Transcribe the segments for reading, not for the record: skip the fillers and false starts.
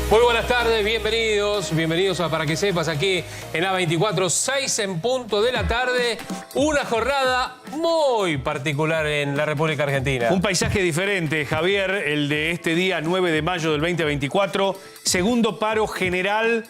Muy buenas tardes, bienvenidos a Para que Sepas aquí en A24, 6 en punto de la tarde. Una jornada muy particular en la República Argentina. Un paisaje diferente, Javier, el de este día 9 de mayo del 2024. Segundo paro general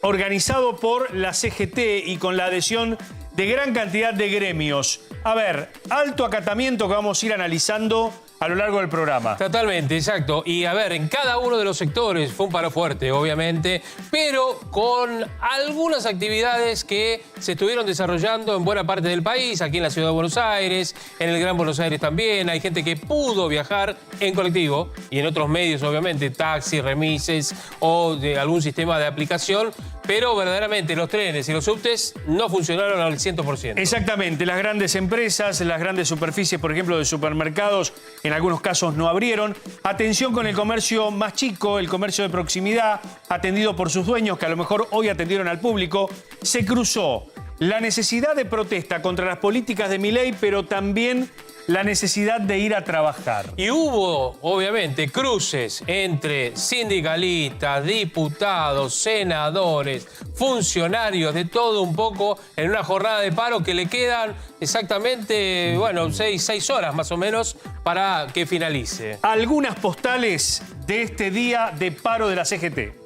organizado por la CGT y con la adhesión de gran cantidad de gremios. A ver, alto acatamiento que vamos a ir analizando a lo largo del programa. Totalmente, exacto. Y a ver, en cada uno de los sectores fue un paro fuerte, obviamente, pero con algunas actividades que se estuvieron desarrollando en buena parte del país, aquí en la Ciudad de Buenos Aires, en el Gran Buenos Aires también. Hay gente que pudo viajar en colectivo y en otros medios, obviamente, taxis, remises o de algún sistema de aplicación, pero verdaderamente los trenes y los subtes no funcionaron al 100%. Exactamente, las grandes empresas, las grandes superficies, por ejemplo, de supermercados, en algunos casos no abrieron. Atención con el comercio más chico, el comercio de proximidad, atendido por sus dueños, que a lo mejor hoy atendieron al público. Se cruzó la necesidad de protesta contra las políticas de Milei, pero también la necesidad de ir a trabajar. Y hubo, obviamente, cruces entre sindicalistas, diputados, senadores, funcionarios, de todo un poco, en una jornada de paro que le quedan exactamente, bueno, 6 horas más o menos para que finalice. Algunas postales de este día de paro de la CGT.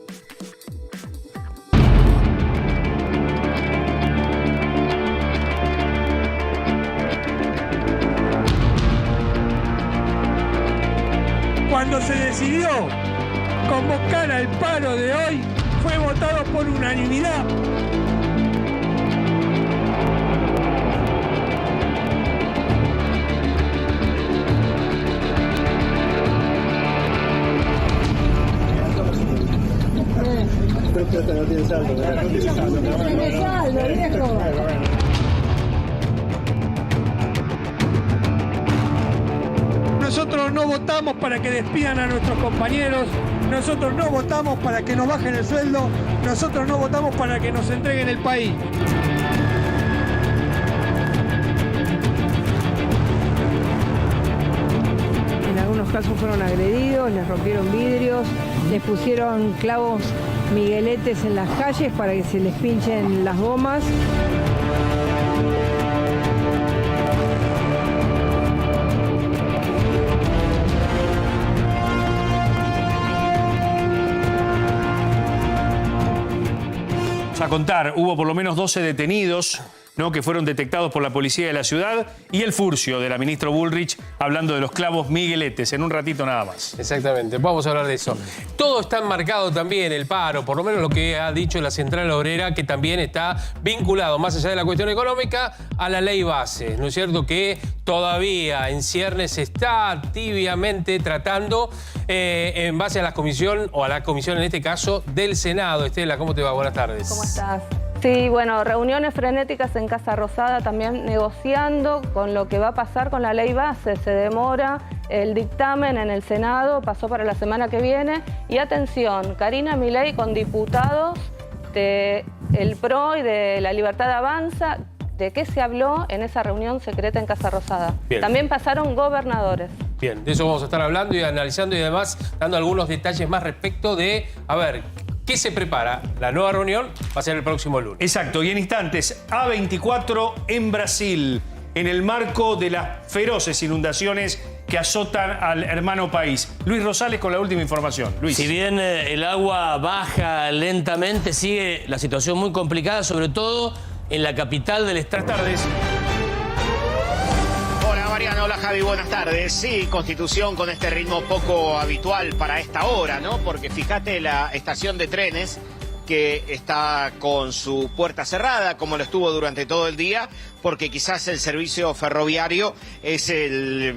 Cuando se decidió convocar al paro de hoy, fue votado por unanimidad. Nosotros no votamos para que despidan a nuestros compañeros, nosotros no votamos para que nos bajen el sueldo, nosotros no votamos para que nos entreguen el país. En algunos casos fueron agredidos, les rompieron vidrios, les pusieron clavos migueletes en las calles para que se les pinchen las gomas. A contar, hubo por lo menos 12 detenidos, ¿no?, que fueron detectados por la policía de la ciudad, y el furcio de la ministra Bullrich hablando de los clavos migueletes, en un ratito nada más. Exactamente, vamos a hablar de eso. Todo está enmarcado también, el paro, por lo menos lo que ha dicho la Central Obrera, que también está vinculado, más allá de la cuestión económica, a la ley base, ¿no es cierto?, que todavía en ciernes se está tibiamente tratando en base a la comisión, o a la comisión en este caso, del Senado. Estela, ¿cómo te va? Buenas tardes. ¿Cómo estás? Sí, bueno, reuniones frenéticas en Casa Rosada también negociando con lo que va a pasar con la ley base. Se demora el dictamen en el Senado, pasó para la semana que viene. Y atención, Karina Milei con diputados del PRO y de la Libertad Avanza. ¿De qué se habló en esa reunión secreta en Casa Rosada? Bien. También pasaron gobernadores. Bien, de eso vamos a estar hablando y analizando y además dando algunos detalles más respecto de, a ver, ¿qué se prepara? La nueva reunión va a ser el próximo lunes. Exacto, y en instantes, A24 en Brasil, en el marco de las feroces inundaciones que azotan al hermano país. Luis Rosales con la última información. Luis. Si bien el agua baja lentamente, sigue la situación muy complicada, sobre todo en la capital del estado. Buenas tardes. Hola Mariano, hola Javi, buenas tardes. Sí, Constitución con este ritmo poco habitual para esta hora, ¿no? Porque fíjate la estación de trenes que está con su puerta cerrada, como lo estuvo durante todo el día, porque quizás el servicio ferroviario es el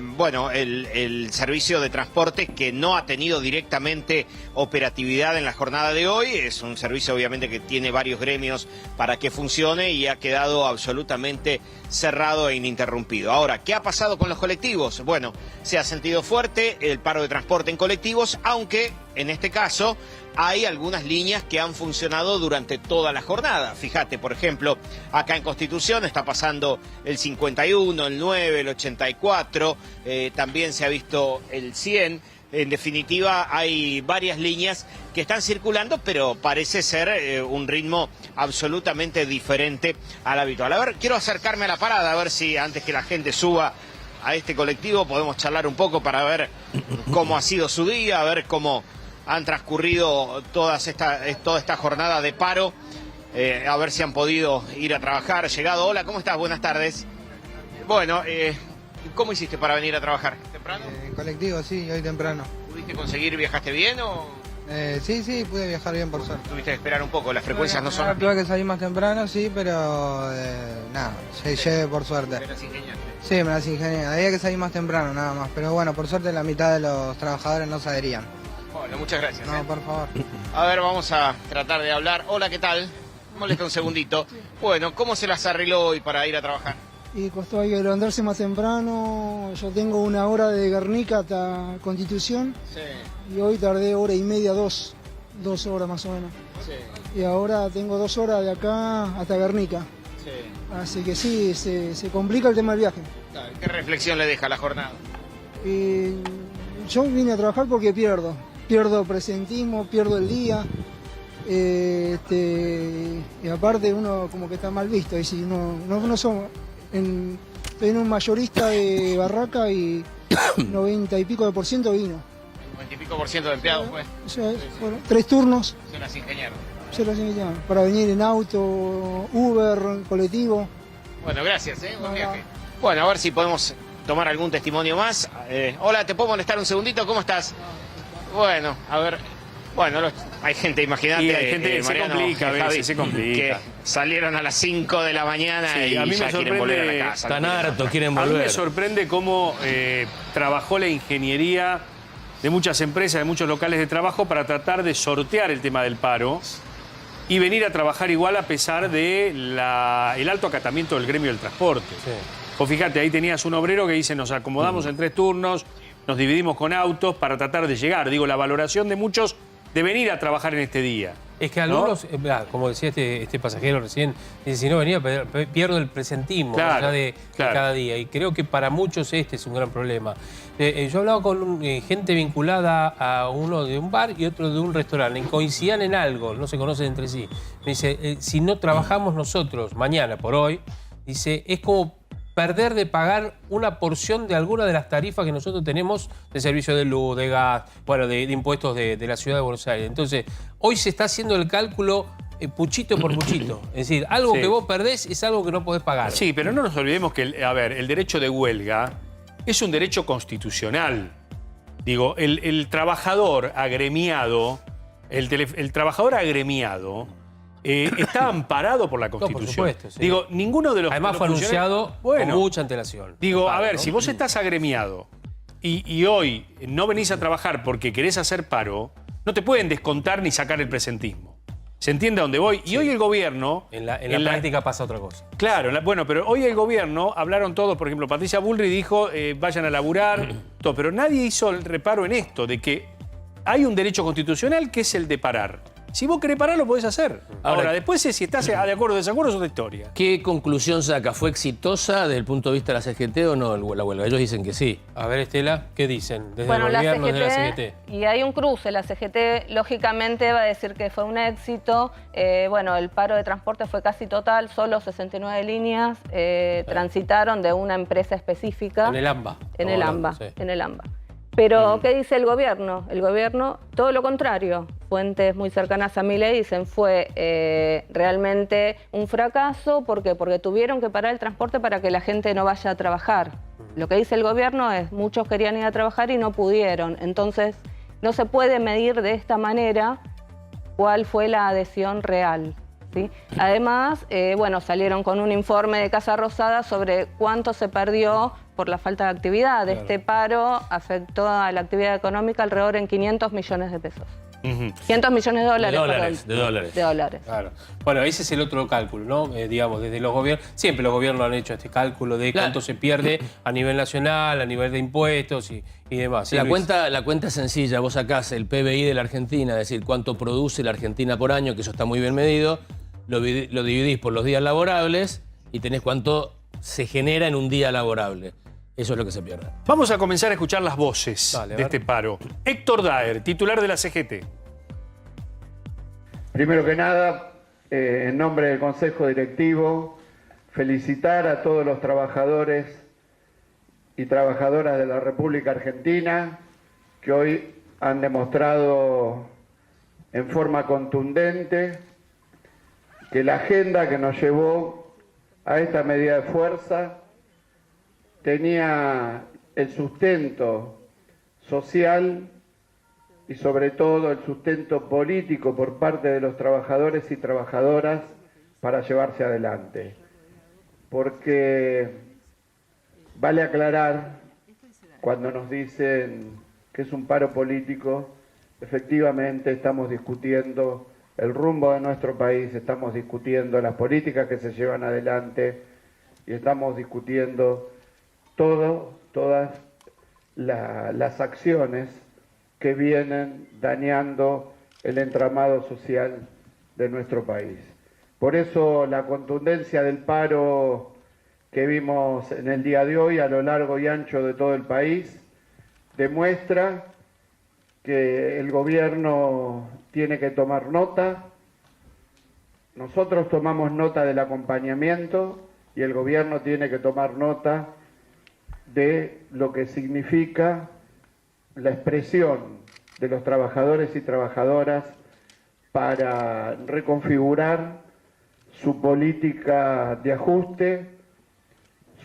servicio de transporte que no ha tenido directamente operatividad en la jornada de hoy. Es un servicio obviamente que tiene varios gremios para que funcione y ha quedado absolutamente cerrado e ininterrumpido. Ahora, ¿qué ha pasado con los colectivos? Bueno, se ha sentido fuerte el paro de transporte en colectivos, aunque en este caso hay algunas líneas que han funcionado durante toda la jornada. Fíjate, por ejemplo, acá en Constitución está pasando aumentando el 51, el 9, el 84, también se ha visto el 100. En definitiva, hay varias líneas que están circulando, pero parece ser un ritmo absolutamente diferente al habitual. A ver, quiero acercarme a la parada, a ver si antes que la gente suba a este colectivo podemos charlar un poco para ver cómo ha sido su día, a ver cómo han transcurrido toda esta jornada de paro, a ver si han podido ir a trabajar, llegado. Hola, ¿cómo estás? Buenas tardes. Bueno, ¿cómo hiciste para venir a trabajar? ¿Temprano? Colectivo, sí, hoy temprano. ¿Pudiste conseguir, viajaste bien o...? Sí, pude viajar bien por suerte. Tuviste que esperar un poco, las frecuencias no son... Tuve que salir más temprano, sí, pero nada, llegué por suerte. ¿Te las ingeniaste? Sí, me las ingenié. Había que salir más temprano, nada más. Pero bueno, por suerte la mitad de los trabajadores no se adherían. Bueno, muchas gracias. No, por favor. A ver, vamos a tratar de hablar. Hola, ¿qué tal? Molesta un segundito. Bueno, ¿cómo se las arregló hoy para ir a trabajar? Y costó ahí levantarse más temprano. Yo tengo 1 hora de Guernica hasta Constitución. Sí. Y hoy tardé 1 hora y media, 2 horas más o menos. Sí. Y ahora tengo 2 horas de acá hasta Guernica. Sí. Así que sí, se complica el tema del viaje. ¿Qué reflexión le deja la jornada? Yo vine a trabajar porque pierdo presentismo, pierdo el día. Y aparte uno como que está mal visto. Y si no somos... Estoy en un mayorista de barraca y 90 y pico de % vino. 90 y pico % de empleados, pues. O sea, bueno, 3 turnos. Son las ingenieros. Para venir en auto, Uber, colectivo. Bueno, gracias, buen viaje. Bueno, a ver si podemos tomar algún testimonio más. Hola, ¿te puedo molestar un segundito? ¿Cómo estás? Bueno, a ver. Bueno, hay gente, imagínate. Y hay gente que Mariano, se complica, a veces Javi, se complica. que salieron a las 5 de la mañana Sí, y a mí ya me quieren volver a la casa. Están hartos, quieren A mí volver. me sorprende cómo trabajó la ingeniería de muchas empresas, de muchos locales de trabajo para tratar de sortear el tema del paro y venir a trabajar igual a pesar de el alto acatamiento del gremio del transporte. Sí. O fíjate, ahí tenías un obrero que dice, nos acomodamos en 3 turnos, nos dividimos con autos para tratar de llegar. Digo, la valoración de muchos de venir a trabajar en este día. Es que algunos, como decía este pasajero recién, dice, si no venía, pierdo el presentismo Claro, ya de cada día. Y creo que para muchos este es un gran problema. Yo he hablado con gente vinculada a uno de un bar y otro de un restaurante. Y coincidían en algo, no se conocen entre sí. Me dice, si no trabajamos nosotros mañana por hoy, dice, es como perder de pagar una porción de alguna de las tarifas que nosotros tenemos de servicio de luz, de gas, bueno, de impuestos de la ciudad de Buenos Aires. Entonces, hoy se está haciendo el cálculo puchito por puchito. Es decir, algo que vos perdés es algo que no podés pagar. Sí, pero no nos olvidemos que, el derecho de huelga es un derecho constitucional. Digo, el trabajador agremiado, el trabajador agremiado está amparado por la Constitución. No, por supuesto, sí. Digo, ninguno de los... Además fue anunciado con mucha antelación. Digo, a ver, si vos estás agremiado y hoy no venís a trabajar porque querés hacer paro, no te pueden descontar ni sacar el presentismo. ¿Se entiende a dónde voy? Y hoy el gobierno... En la práctica pasa otra cosa. Claro, bueno, pero hoy el gobierno, hablaron todos, por ejemplo, Patricia Bullrich dijo, vayan a laburar, todo, pero nadie hizo el reparo en esto, de que hay un derecho constitucional que es el de parar. Si vos querés parar, lo podés hacer. Ahora, después si estás de acuerdo o desacuerdo es otra historia. ¿Qué conclusión saca? ¿Fue exitosa desde el punto de vista de la CGT o no la huelga? Ellos dicen que sí. A ver, Estela, ¿qué dicen desde Bueno, el gobierno, desde la CGT? Y hay un cruce. La CGT, lógicamente, va a decir que fue un éxito. Bueno, el paro de transporte fue casi total. Solo 69 líneas transitaron de una empresa específica. En el AMBA. En el AMBA. Pero, ¿qué dice el gobierno? El gobierno, todo lo contrario. Fuentes muy cercanas a Milei dicen fue realmente un fracaso. ¿Por qué? Porque tuvieron que parar el transporte para que la gente no vaya a trabajar. Lo que dice el gobierno es muchos querían ir a trabajar y no pudieron. Entonces, no se puede medir de esta manera cuál fue la adhesión real. ¿Sí? Además, bueno, salieron con un informe de Casa Rosada sobre cuánto se perdió por la falta de actividad. Claro. Este paro afectó a la actividad económica alrededor en 500 millones de pesos. 500 millones de dólares. De dólares. Claro. Bueno, ese es el otro cálculo, ¿no? Digamos, desde los gobiernos, siempre los gobiernos han hecho este cálculo de cuánto se pierde a nivel nacional, a nivel de impuestos y demás. ¿Sí, la cuenta es sencilla. Vos sacás el PBI de la Argentina, es decir, cuánto produce la Argentina por año, que eso está muy bien medido, lo dividís por los días laborables y tenés cuánto se genera en un día laborable. Eso es lo que se pierde. Vamos a comenzar a escuchar las voces de este paro. Héctor Daer, titular de la CGT. Primero que nada, en nombre del Consejo Directivo, felicitar a todos los trabajadores y trabajadoras de la República Argentina que hoy han demostrado en forma contundente que la agenda que nos llevó a esta medida de fuerza tenía el sustento social y sobre todo el sustento político por parte de los trabajadores y trabajadoras para llevarse adelante. Porque vale aclarar, cuando nos dicen que es un paro político, efectivamente estamos discutiendo el rumbo de nuestro país, estamos discutiendo las políticas que se llevan adelante y estamos discutiendo todas las acciones que vienen dañando el entramado social de nuestro país. Por eso la contundencia del paro que vimos en el día de hoy a lo largo y ancho de todo el país demuestra que el gobierno tiene que tomar nota. Nosotros tomamos nota del acompañamiento y el gobierno tiene que tomar nota de lo que significa la expresión de los trabajadores y trabajadoras para reconfigurar su política de ajuste,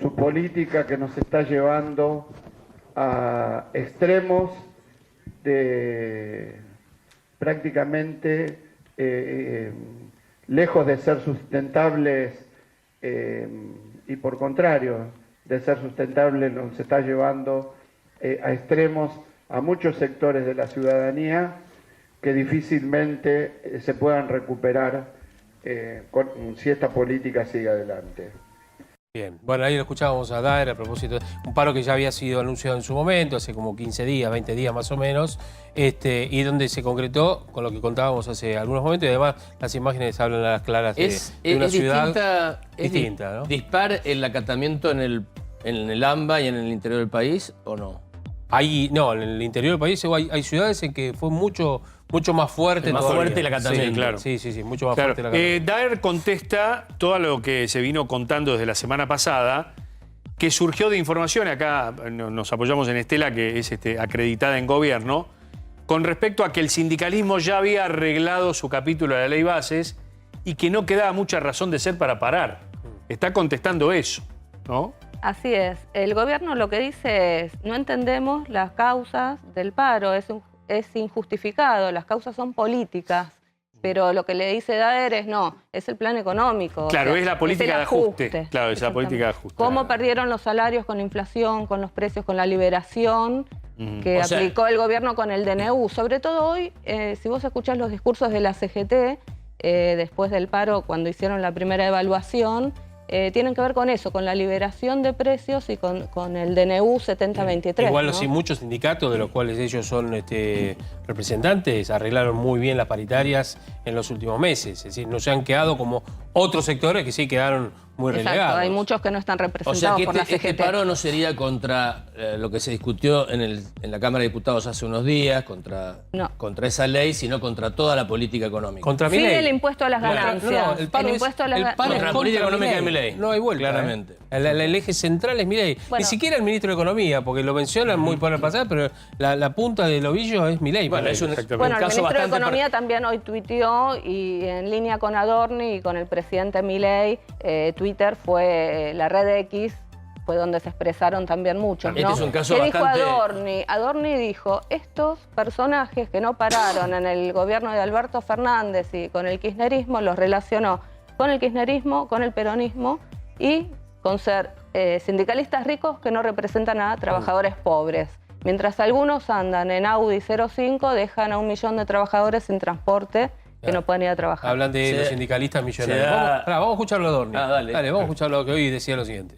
su política que nos está llevando a extremos de prácticamente lejos de ser sustentables y por contrario de ser sustentables nos está llevando a extremos a muchos sectores de la ciudadanía que difícilmente se puedan recuperar si esta política sigue adelante. Bien, bueno, ahí lo escuchábamos a Daer a propósito de un paro que ya había sido anunciado en su momento, hace como 15 días, 20 días más o menos, y donde se concretó con lo que contábamos hace algunos momentos, y además las imágenes hablan a las claras de una ciudad distinta, ¿no? ¿Dispar el acatamiento en el AMBA y en el interior del país o no? No, en el interior del país hay ciudades en que fue mucho más fuerte. Más fuerte el acatamiento. Sí, claro. Sí, mucho más fuerte el acatamiento. Daer contesta todo lo que se vino contando desde la semana pasada, que surgió de información, acá nos apoyamos en Estela, que es acreditada en gobierno, con respecto a que el sindicalismo ya había arreglado su capítulo de la ley bases y que no quedaba mucha razón de ser para parar. Está contestando eso, ¿no? Así es. El gobierno lo que dice es, no entendemos las causas del paro, es injustificado, las causas son políticas, pero lo que le dice Daer es no, es el plan económico. Claro, o sea, es la política de ajuste. Claro, es la política de ajuste. ¿Cómo perdieron los salarios con la inflación, con los precios, con la liberación que aplicó el gobierno con el DNU? Sobre todo hoy, si vos escuchás los discursos de la CGT, después del paro, cuando hicieron la primera evaluación, tienen que ver con eso, con la liberación de precios y con el DNU 7023. Igual ¿no? sí, muchos sindicatos, de los cuales ellos son representantes, arreglaron muy bien las paritarias en los últimos meses. Es decir, no se han quedado como otros sectores que sí quedaron muy relegados. Hay muchos que no están representados por la CGT. Este paro no sería contra lo que se discutió en la Cámara de Diputados hace unos días, contra esa ley, sino contra toda la política económica. Contra Sin Milei. el impuesto a las ganancias. El paro impuesto a las contra la política económica de Milei. No hay vuelta. Claramente. El eje central es Milei. Bueno. Ni siquiera el ministro de Economía, porque lo mencionan muy por el pasado, pero la punta del ovillo es Milei. Bueno, es un el caso ministro de bastante Economía también hoy tuiteó y en línea con Adorni y con el presidente Milei, Twitter fue la red X, fue donde se expresaron también muchos, ¿no? Este es un caso ¿Qué bastante... dijo Adorni? Adorni dijo, estos personajes que no pararon en el gobierno de Alberto Fernández y con el kirchnerismo, los relacionó con el kirchnerismo, con el peronismo y con ser sindicalistas ricos que no representan a trabajadores pobres. Mientras algunos andan en Audi 05, dejan a 1 millón de trabajadores sin transporte que no pueden ir a trabajar. Hablan de los sindicalistas millonarios. Vamos a escucharlo a Adorni. Dale, vamos a escucharlo, que hoy decía lo siguiente.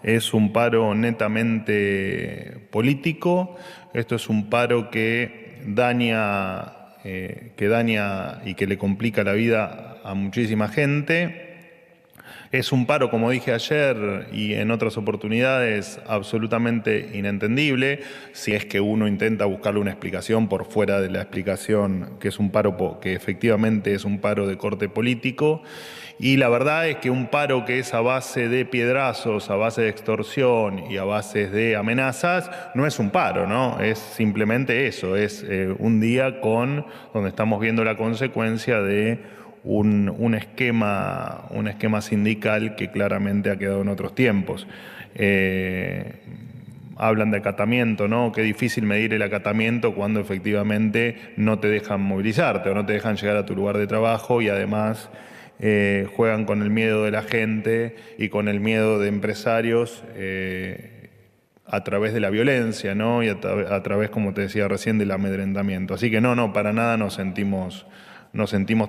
Es un paro netamente político. Esto es un paro que daña y que le complica la vida a muchísima gente. Es un paro, como dije ayer y en otras oportunidades, absolutamente inentendible. Si es que uno intenta buscarle una explicación por fuera de la explicación que es un paro, que efectivamente es un paro de corte político. Y la verdad es que un paro que es a base de piedrazos, a base de extorsión y a base de amenazas, no es un paro, ¿no? Es simplemente eso, es un día donde estamos viendo la consecuencia de un esquema sindical que claramente ha quedado en otros tiempos. Hablan de acatamiento, ¿no? Qué difícil medir el acatamiento cuando efectivamente no te dejan movilizarte o no te dejan llegar a tu lugar de trabajo y además juegan con el miedo de la gente y con el miedo de empresarios a través de la violencia, ¿no? Y a través, como te decía recién, del amedrentamiento. Así que no, para nada nos sentimos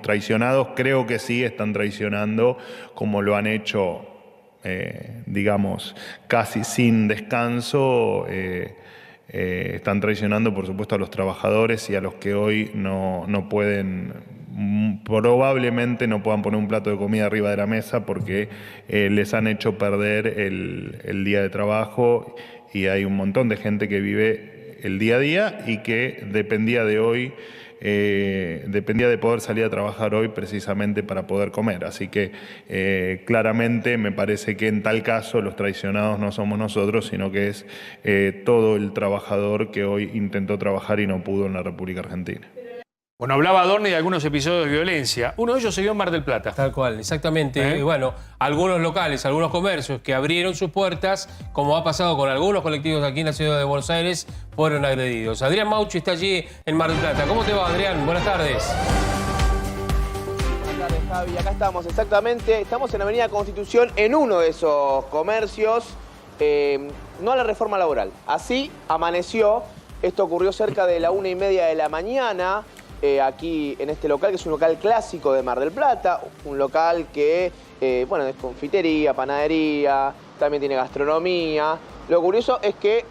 traicionados. Creo que sí están traicionando, como lo han hecho, digamos, casi sin descanso. Están traicionando, por supuesto, a los trabajadores y a los que hoy no pueden, probablemente no puedan poner un plato de comida arriba de la mesa porque les han hecho perder el día de trabajo, y hay un montón de gente que vive el día a día y que dependía de poder salir a trabajar hoy precisamente para poder comer. Así que claramente me parece que en tal caso los traicionados no somos nosotros, sino que es todo el trabajador que hoy intentó trabajar y no pudo en la República Argentina. Bueno, hablaba Adorni de algunos episodios de violencia. Uno de ellos se dio en Mar del Plata. Tal cual, exactamente. Y bueno, algunos locales, algunos comercios que abrieron sus puertas, como ha pasado con algunos colectivos aquí en la ciudad de Buenos Aires, fueron agredidos. Adrián Mauchi está allí en Mar del Plata. ¿Cómo te va, Adrián? Buenas tardes. Buenas tardes, Javi. Acá estamos, exactamente. Estamos en Avenida Constitución, en uno de esos comercios. No a la reforma laboral. Así amaneció. Esto ocurrió cerca de la 1:30 de la mañana. Aquí en este local, que es un local clásico de Mar del Plata, un local que, bueno, es confitería, panadería, también tiene gastronomía. Lo curioso es que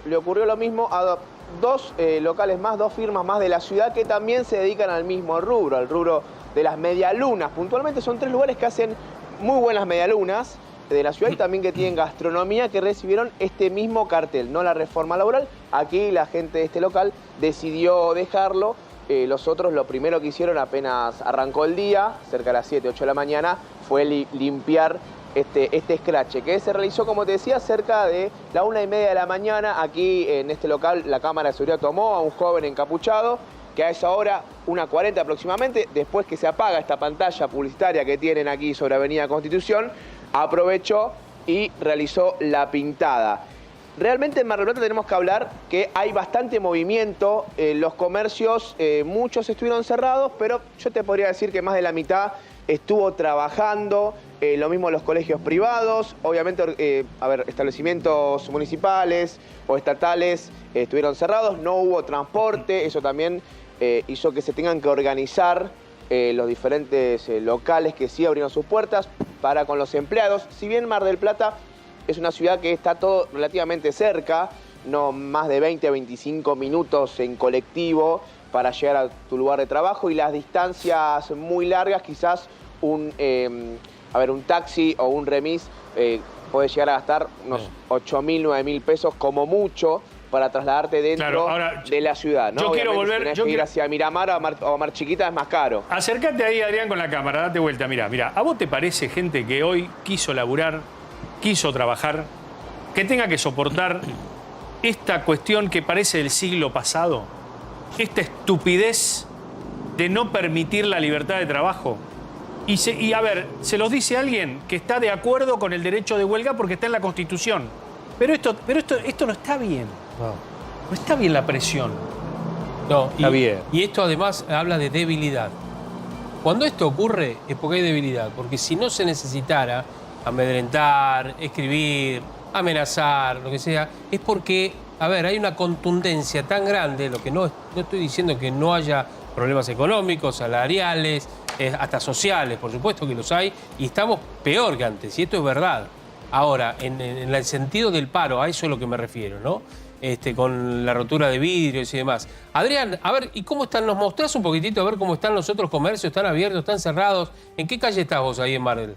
le ocurrió lo mismo a dos locales más, dos firmas más de la ciudad que también se dedican al mismo rubro, al rubro de las medialunas. Puntualmente son 3 lugares que hacen muy buenas medialunas de la ciudad y también que tienen gastronomía, que recibieron este mismo cartel, no la reforma laboral. Aquí la gente de este local decidió dejarlo. Los otros lo primero que hicieron apenas arrancó el día, cerca de las 7, 8 de la mañana, fue limpiar este escrache, que se realizó, como te decía, cerca de la 1:30 de la mañana. Aquí en este local la cámara de seguridad tomó a un joven encapuchado, que a esa hora, 1:40 aproximadamente, después que se apaga esta pantalla publicitaria que tienen aquí sobre Avenida Constitución, aprovechó y realizó la pintada. Realmente en Mar del Plata tenemos que hablar que hay bastante movimiento, los comercios, muchos estuvieron cerrados, pero yo te podría decir que más de la mitad estuvo trabajando, lo mismo los colegios privados, obviamente, establecimientos municipales o estatales estuvieron cerrados, no hubo transporte, eso también hizo que se tengan que organizar los diferentes locales que sí abrieron sus puertas para con los empleados. Si bien Mar del Plata es una ciudad que está todo relativamente cerca, no más de 20 a 25 minutos en colectivo para llegar a tu lugar de trabajo, y las distancias muy largas, quizás un taxi o un remis puede llegar a gastar unos 8.000, 9.000 pesos como mucho para trasladarte dentro de la ciudad, ¿no? Yo quiero volver... Si tenés que ir hacia Miramar o a Mar Chiquita es más caro. Acércate ahí, Adrián, con la cámara, date vuelta. Mirá, ¿a vos te parece gente que hoy quiso laburar, quiso trabajar, que tenga que soportar esta cuestión que parece del siglo pasado? Esta estupidez de no permitir la libertad de trabajo. Y a ver, se los dice alguien que está de acuerdo con el derecho de huelga porque está en la Constitución. Pero esto no está bien. No está bien la presión. No, está bien. Y esto además habla de debilidad. Cuando esto ocurre es porque hay debilidad. Porque si no se necesitara amedrentar, escribir, amenazar, lo que sea, es porque, hay una contundencia tan grande, lo que no estoy diciendo que no haya problemas económicos, salariales, hasta sociales, por supuesto que los hay, y estamos peor que antes, y esto es verdad. Ahora, en el sentido del paro, a eso es lo que me refiero, ¿no? Con la rotura de vidrios y demás. Adrián, a ver, ¿y cómo están? ¿Nos mostrás un poquitito a ver cómo están los otros comercios? ¿Están abiertos? ¿Están cerrados? ¿En qué calle estás vos ahí en Mar del?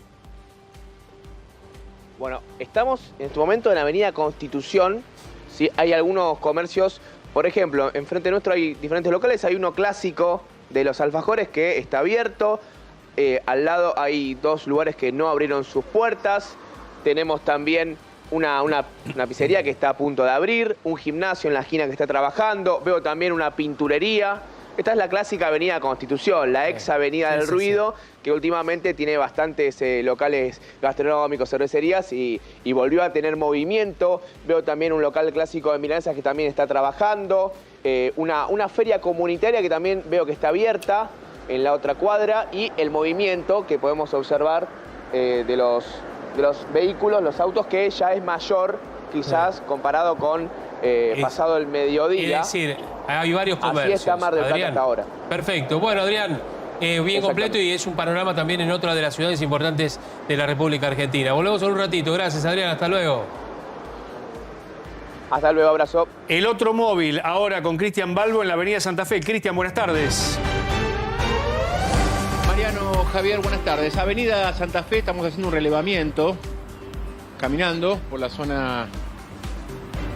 Bueno, estamos en este momento en la avenida Constitución, ¿sí? Hay algunos comercios, por ejemplo, enfrente nuestro hay diferentes locales, hay uno clásico de los alfajores que está abierto, al lado hay dos lugares que no abrieron sus puertas, tenemos también una pizzería que está a punto de abrir, un gimnasio en la esquina que está trabajando, veo también una pinturería. Esta es la clásica avenida Constitución, la ex avenida del ruido, que últimamente tiene bastantes locales gastronómicos, cervecerías y volvió a tener movimiento. Veo también un local clásico de milanesas que también está trabajando, una feria comunitaria que también veo que está abierta en la otra cuadra y el movimiento que podemos observar de los vehículos, los autos, que ya es mayor quizás comparado con pasado el mediodía. Es decir, hay varios comercios. Así está Mar del Plata hasta ahora. Perfecto. Bueno, Adrián, bien completo y es un panorama también en otra de las ciudades importantes de la República Argentina. Volvemos en un ratito. Gracias, Adrián. Hasta luego. Hasta luego, abrazo. El otro móvil, ahora con Cristian Balbo en la avenida Santa Fe. Cristian, buenas tardes. Mariano, Javier, buenas tardes. Avenida Santa Fe, estamos haciendo un relevamiento, caminando por la zona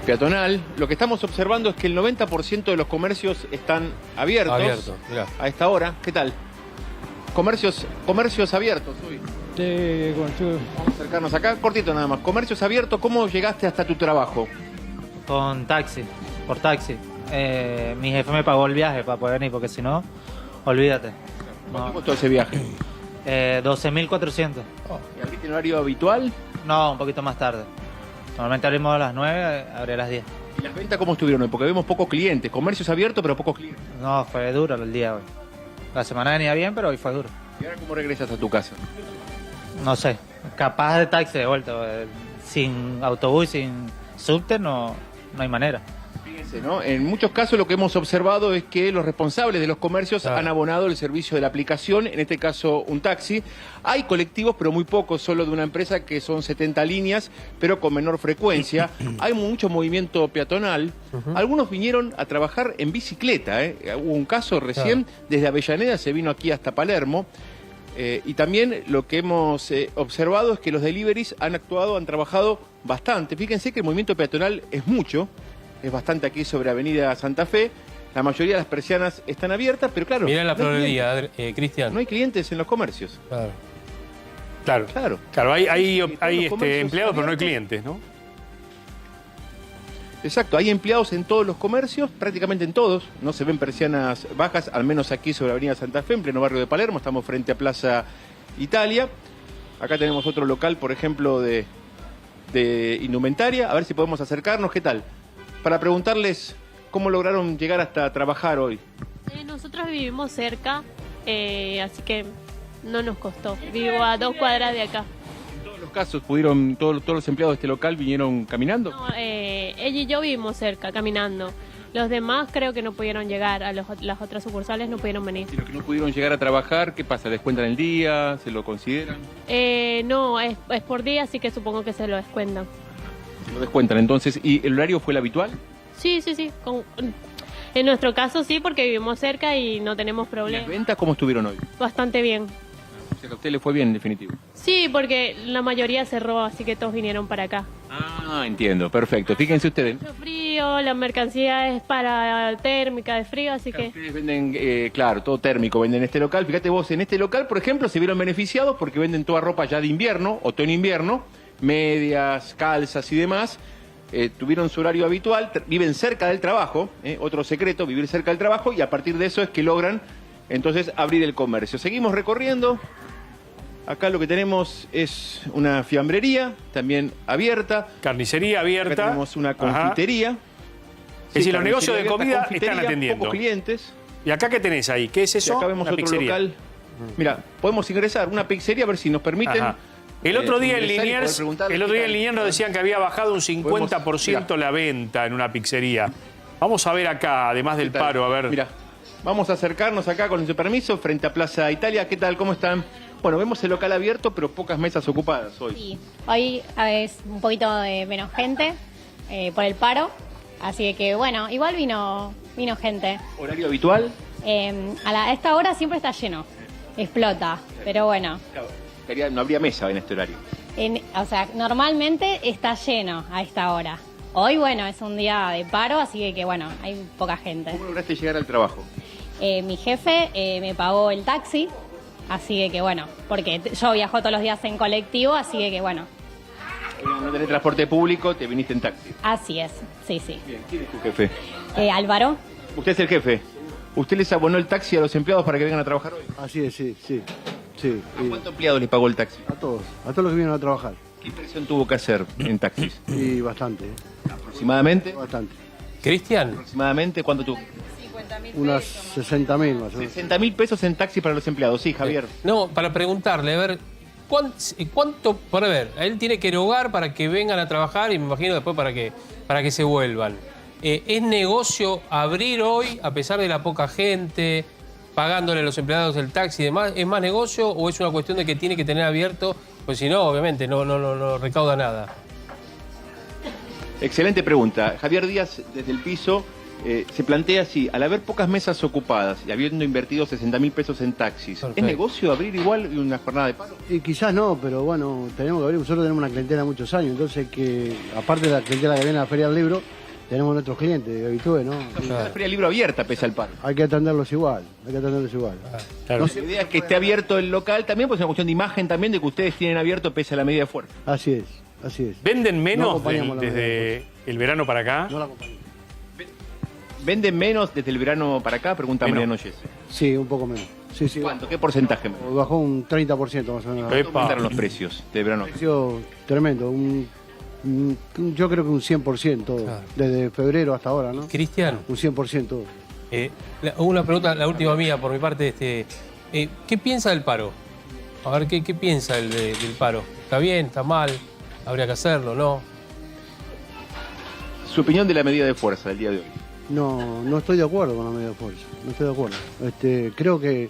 peatonal. Lo que estamos observando es que el 90% de los comercios están abiertos. A esta hora. ¿Qué tal? Comercios abiertos hoy. Vamos a acercarnos acá, cortito nada más. Comercios abiertos, ¿cómo llegaste hasta tu trabajo? Con taxi, por taxi. Mi jefe me pagó el viaje para poder venir, porque si no, olvídate. ¿Cuánto costó ese viaje? 12.400. ¿Y abriste en horario habitual? No, un poquito más tarde. Normalmente abrimos a las 9, abrí a las 10. ¿Y las ventas cómo estuvieron hoy? Porque vemos pocos clientes. Comercios abiertos, pero pocos clientes. No, fue duro el día hoy. La semana venía bien, pero hoy fue duro. ¿Y ahora cómo regresas a tu casa? No sé, capaz de taxi de vuelta. Sin autobús, sin subte, no hay manera. Fíjense, ¿no? En muchos casos lo que hemos observado es que los responsables de los comercios han abonado el servicio de la aplicación, en este caso un taxi. Hay colectivos, pero muy pocos, solo de una empresa que son 70 líneas, pero con menor frecuencia. Hay mucho movimiento peatonal. Algunos vinieron a trabajar en bicicleta, Hubo un caso recién, desde Avellaneda se vino aquí hasta Palermo. Y también lo que hemos observado es que los deliveries han trabajado bastante. Fíjense que el movimiento peatonal es mucho, es bastante aquí sobre Avenida Santa Fe. La mayoría de las persianas están abiertas, pero claro... Mirá la florería, Cristian. No hay clientes en los comercios. Claro, hay empleados, pero no hay clientes, ¿no? Exacto, hay empleados en todos los comercios, prácticamente en todos. No se ven persianas bajas, al menos aquí sobre Avenida Santa Fe, en pleno barrio de Palermo. Estamos frente a Plaza Italia. Acá tenemos otro local, por ejemplo, de indumentaria. A ver si podemos acercarnos. ¿Qué tal? Para preguntarles cómo lograron llegar hasta trabajar hoy. Nosotros vivimos cerca, así que no nos costó. Vivo a 2 cuadras de acá. ¿En todos los casos pudieron, todos los empleados de este local vinieron caminando? No, ella y yo vivimos cerca, caminando. Los demás creo que no pudieron llegar, las otras sucursales no pudieron venir. ¿Y los que no pudieron llegar a trabajar, qué pasa? ¿Descuentan el día? ¿Se lo consideran? No, es por día, así que supongo que se lo descuentan. Se lo descuentan, entonces. ¿Y el horario fue el habitual? Sí. En nuestro caso sí, porque vivimos cerca y no tenemos problemas. ¿Las ventas cómo estuvieron hoy? Bastante bien. O sea que a usted le fue bien, en definitivo. Sí, porque la mayoría cerró, así que todos vinieron para acá. Ah, entiendo, perfecto. Fíjense ustedes. Mucho frío, la mercancía es para térmica de frío, así que... Ustedes venden, claro, todo térmico, venden este local. Fíjate vos, en este local, por ejemplo, se vieron beneficiados porque venden toda ropa ya de invierno, otoño-invierno, medias, calzas y demás. Tuvieron su horario habitual, viven cerca del trabajo, otro secreto, vivir cerca del trabajo, y a partir de eso es que logran entonces abrir el comercio. Seguimos recorriendo. Acá lo que tenemos es una fiambrería, también abierta. Carnicería abierta. Acá tenemos una confitería. Es decir, los negocios de comida están atendiendo. Pocos clientes. ¿Y acá qué tenés ahí? ¿Qué es eso? Y acá vemos una otro pizzería. local. Mira, podemos ingresar una pizzería a ver si nos permiten. El otro día en Liniers nos decían que había bajado un 50% la venta en una pizzería. Vamos a ver acá, además del paro, a ver. Mira, vamos a acercarnos acá con su permiso frente a Plaza Italia. ¿Qué tal? ¿Cómo están? Bueno, vemos el local abierto, pero pocas mesas ocupadas hoy. Sí, hoy es un poquito de menos gente por el paro, así que bueno, igual vino gente. ¿Horario habitual? A esta hora siempre está lleno, explota, pero bueno. Claro, no habría mesa en este horario. O sea, normalmente está lleno a esta hora. Hoy, bueno, es un día de paro, así que bueno, hay poca gente. ¿Cómo lograste llegar al trabajo? Mi jefe me pagó el taxi, así que bueno, porque yo viajo todos los días en colectivo, así que bueno. No tenés transporte público, te viniste en taxi. Así es, sí, sí. Bien, ¿quién es tu jefe? Álvaro. Usted es el jefe. ¿Usted les abonó el taxi a los empleados para que vengan a trabajar hoy? Así es, sí. ¿A cuántos empleados les pagó el taxi? A todos los que vinieron a trabajar. ¿Qué inversión tuvo que hacer en taxis? Y bastante. ¿Aproximadamente? Bastante. ¿Cristian? ¿Aproximadamente cuánto tuvo? Unas 60.000 más o menos. 60.000 pesos en taxi para los empleados, sí, Javier. No, para preguntarle, a ver, ¿cuánto? Para ver, él tiene que erogar para que vengan a trabajar y me imagino después para que se vuelvan. ¿Es negocio abrir hoy, a pesar de la poca gente, pagándole a los empleados el taxi y demás? ¿Es más negocio o es una cuestión de que tiene que tener abierto? Pues si no, obviamente, no recauda nada. Excelente pregunta. Javier Díaz, desde el piso, se plantea así: al haber pocas mesas ocupadas y habiendo invertido 60.000 pesos en taxis, Perfecto. ¿es negocio abrir igual una jornada de paro? Y quizás no, pero bueno, tenemos que abrir. Nosotros tenemos una clientela de muchos años, entonces que aparte de la clientela que viene a la Feria del Libro, tenemos nuestros clientes de habitué, ¿no? La Feria del Libro abierta pese al paro. Hay que atenderlos igual, Claro. La idea es que esté abierto el local también, pues es una cuestión de imagen también, de que ustedes tienen abierto pese a la medida de fuerza. Así es. ¿Venden No menos acompañamos la desde el verano para acá? No la acompañamos. ¿Venden menos desde el verano para acá? Pregunta Mariano Yese. Sí, un poco menos. Sí. ¿Cuánto? ¿Qué porcentaje? Bajó un 30% más o menos. ¿Cuánto aumentaron los precios de verano? Precio tremendo, yo creo que un 100% todo, desde febrero hasta ahora, ¿no? Cristian. Un 100% todo. Una pregunta, la última mía por mi parte. ¿Qué piensa del paro? A ver, ¿qué piensa del paro? ¿Está bien? ¿Está mal? ¿Habría que hacerlo? ¿No? Su opinión de la medida de fuerza del día de hoy. No estoy de acuerdo con la medida de fuerza, no estoy de acuerdo. Creo que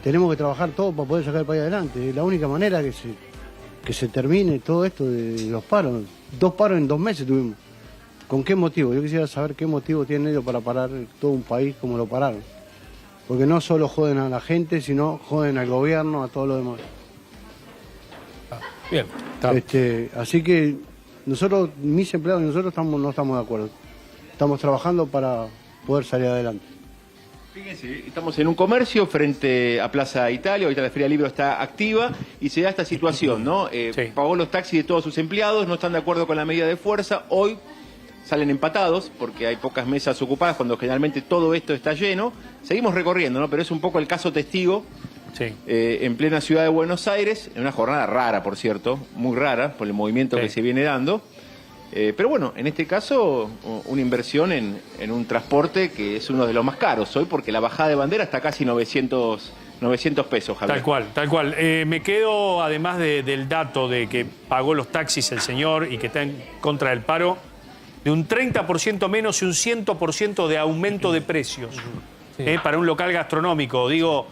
tenemos que trabajar todos para poder sacar el país adelante. Es la única manera que se termine todo esto de los paros. 2 paros en 2 meses tuvimos. ¿Con qué motivo? Yo quisiera saber qué motivo tienen ellos para parar todo un país como lo pararon. Porque no solo joden a la gente, sino joden al gobierno, a todo lo demás. Bien. Así que nosotros, mis empleados y nosotros no estamos de acuerdo. Estamos trabajando para poder salir adelante. Fíjense, estamos en un comercio frente a Plaza Italia, ahorita la Feria del Libro está activa y se da esta situación, ¿no? Pagó los taxis de todos sus empleados, no están de acuerdo con la medida de fuerza, hoy salen empatados porque hay pocas mesas ocupadas cuando generalmente todo esto está lleno. Seguimos recorriendo, ¿no? Pero es un poco el caso testigo en plena ciudad de Buenos Aires, en una jornada rara, por cierto, muy rara por el movimiento que se viene dando. Pero bueno, en este caso, una inversión en un transporte que es uno de los más caros hoy, porque la bajada de bandera está casi 900 pesos, Javier. Tal cual. Me quedo, además del dato de que pagó los taxis el señor y que está en contra del paro, de un 30% menos y un 100% de aumento de precios para un local gastronómico. Digo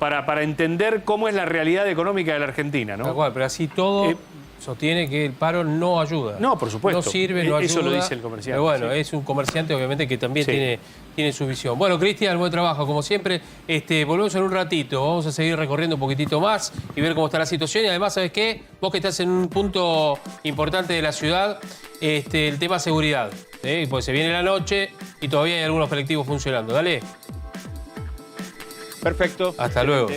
para entender cómo es la realidad económica de la Argentina, ¿no? Tal cual, pero así todo sostiene que el paro no ayuda. No, por supuesto. No sirve, no ayuda. Eso lo dice el comerciante. Pero bueno, es un comerciante obviamente que también tiene su visión. Bueno, Cristian, buen trabajo, como siempre. Volvemos en un ratito. Vamos a seguir recorriendo un poquitito más y ver cómo está la situación. Y además, ¿sabes qué? Vos que estás en un punto importante de la ciudad, el tema seguridad. Pues se viene la noche y todavía hay algunos colectivos funcionando. Dale. Perfecto. Hasta luego.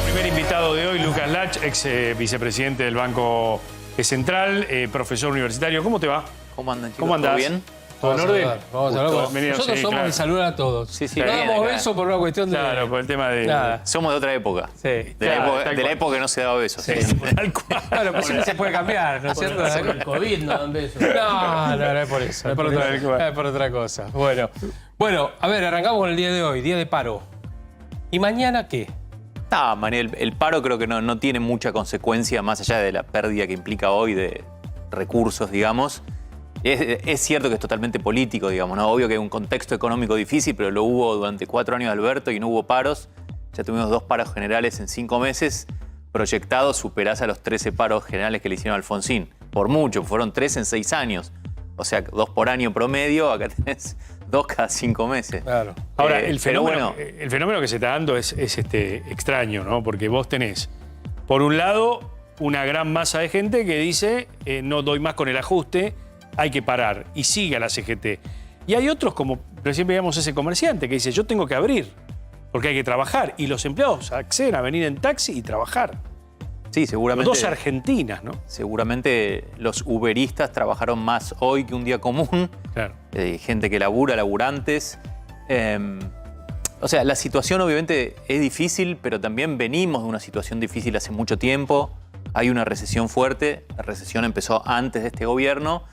Primer invitado de hoy, Lucas Lach, ex vicepresidente del Banco Central, profesor universitario. ¿Cómo te va? ¿Cómo andan, chicos? ¿Cómo andás? ¿Todo bien? ¿Todo en orden? Vamos a hablar. Nosotros somos de saludar a todos. Sí, no damos besos por una cuestión de... Claro, por el tema de... Nada. Somos de otra época. Sí. De la época que no se daba besos. Sí, tal cual. Bueno, pues siempre se puede cambiar, ¿no es cierto? Por el COVID no dan besos. No es por eso. Es por otra cosa. Bueno, a ver, arrancamos con el día de hoy, día de paro. ¿Y mañana qué? No, Manuel, el paro creo que no tiene mucha consecuencia más allá de la pérdida que implica hoy de recursos, digamos. Es cierto que es totalmente político, digamos, ¿no? Obvio que hay un contexto económico difícil, pero lo hubo durante 4 años de Alberto y no hubo paros. Ya tuvimos 2 paros generales en 5 meses. proyectado superás a los 13 paros generales que le hicieron a Alfonsín. Por mucho, fueron 3 en 6 años. O sea, 2 por año promedio, acá tenés 2 cada 5 meses. Claro. Ahora, el fenómeno que se está dando es extraño, ¿no? Porque vos tenés, por un lado, una gran masa de gente que dice no doy más con el ajuste, hay que parar, y sigue a la CGT. Y hay otros, como recién veíamos ese comerciante, que dice yo tengo que abrir, porque hay que trabajar, y los empleados acceden a venir en taxi y trabajar. Sí, seguramente. Los dos Argentinas, ¿no? Seguramente los uberistas trabajaron más hoy que un día común. Claro. Gente que labura, laburantes. O sea, la situación obviamente es difícil, pero también venimos de una situación difícil hace mucho tiempo. Hay una recesión fuerte. La recesión empezó antes de este gobierno.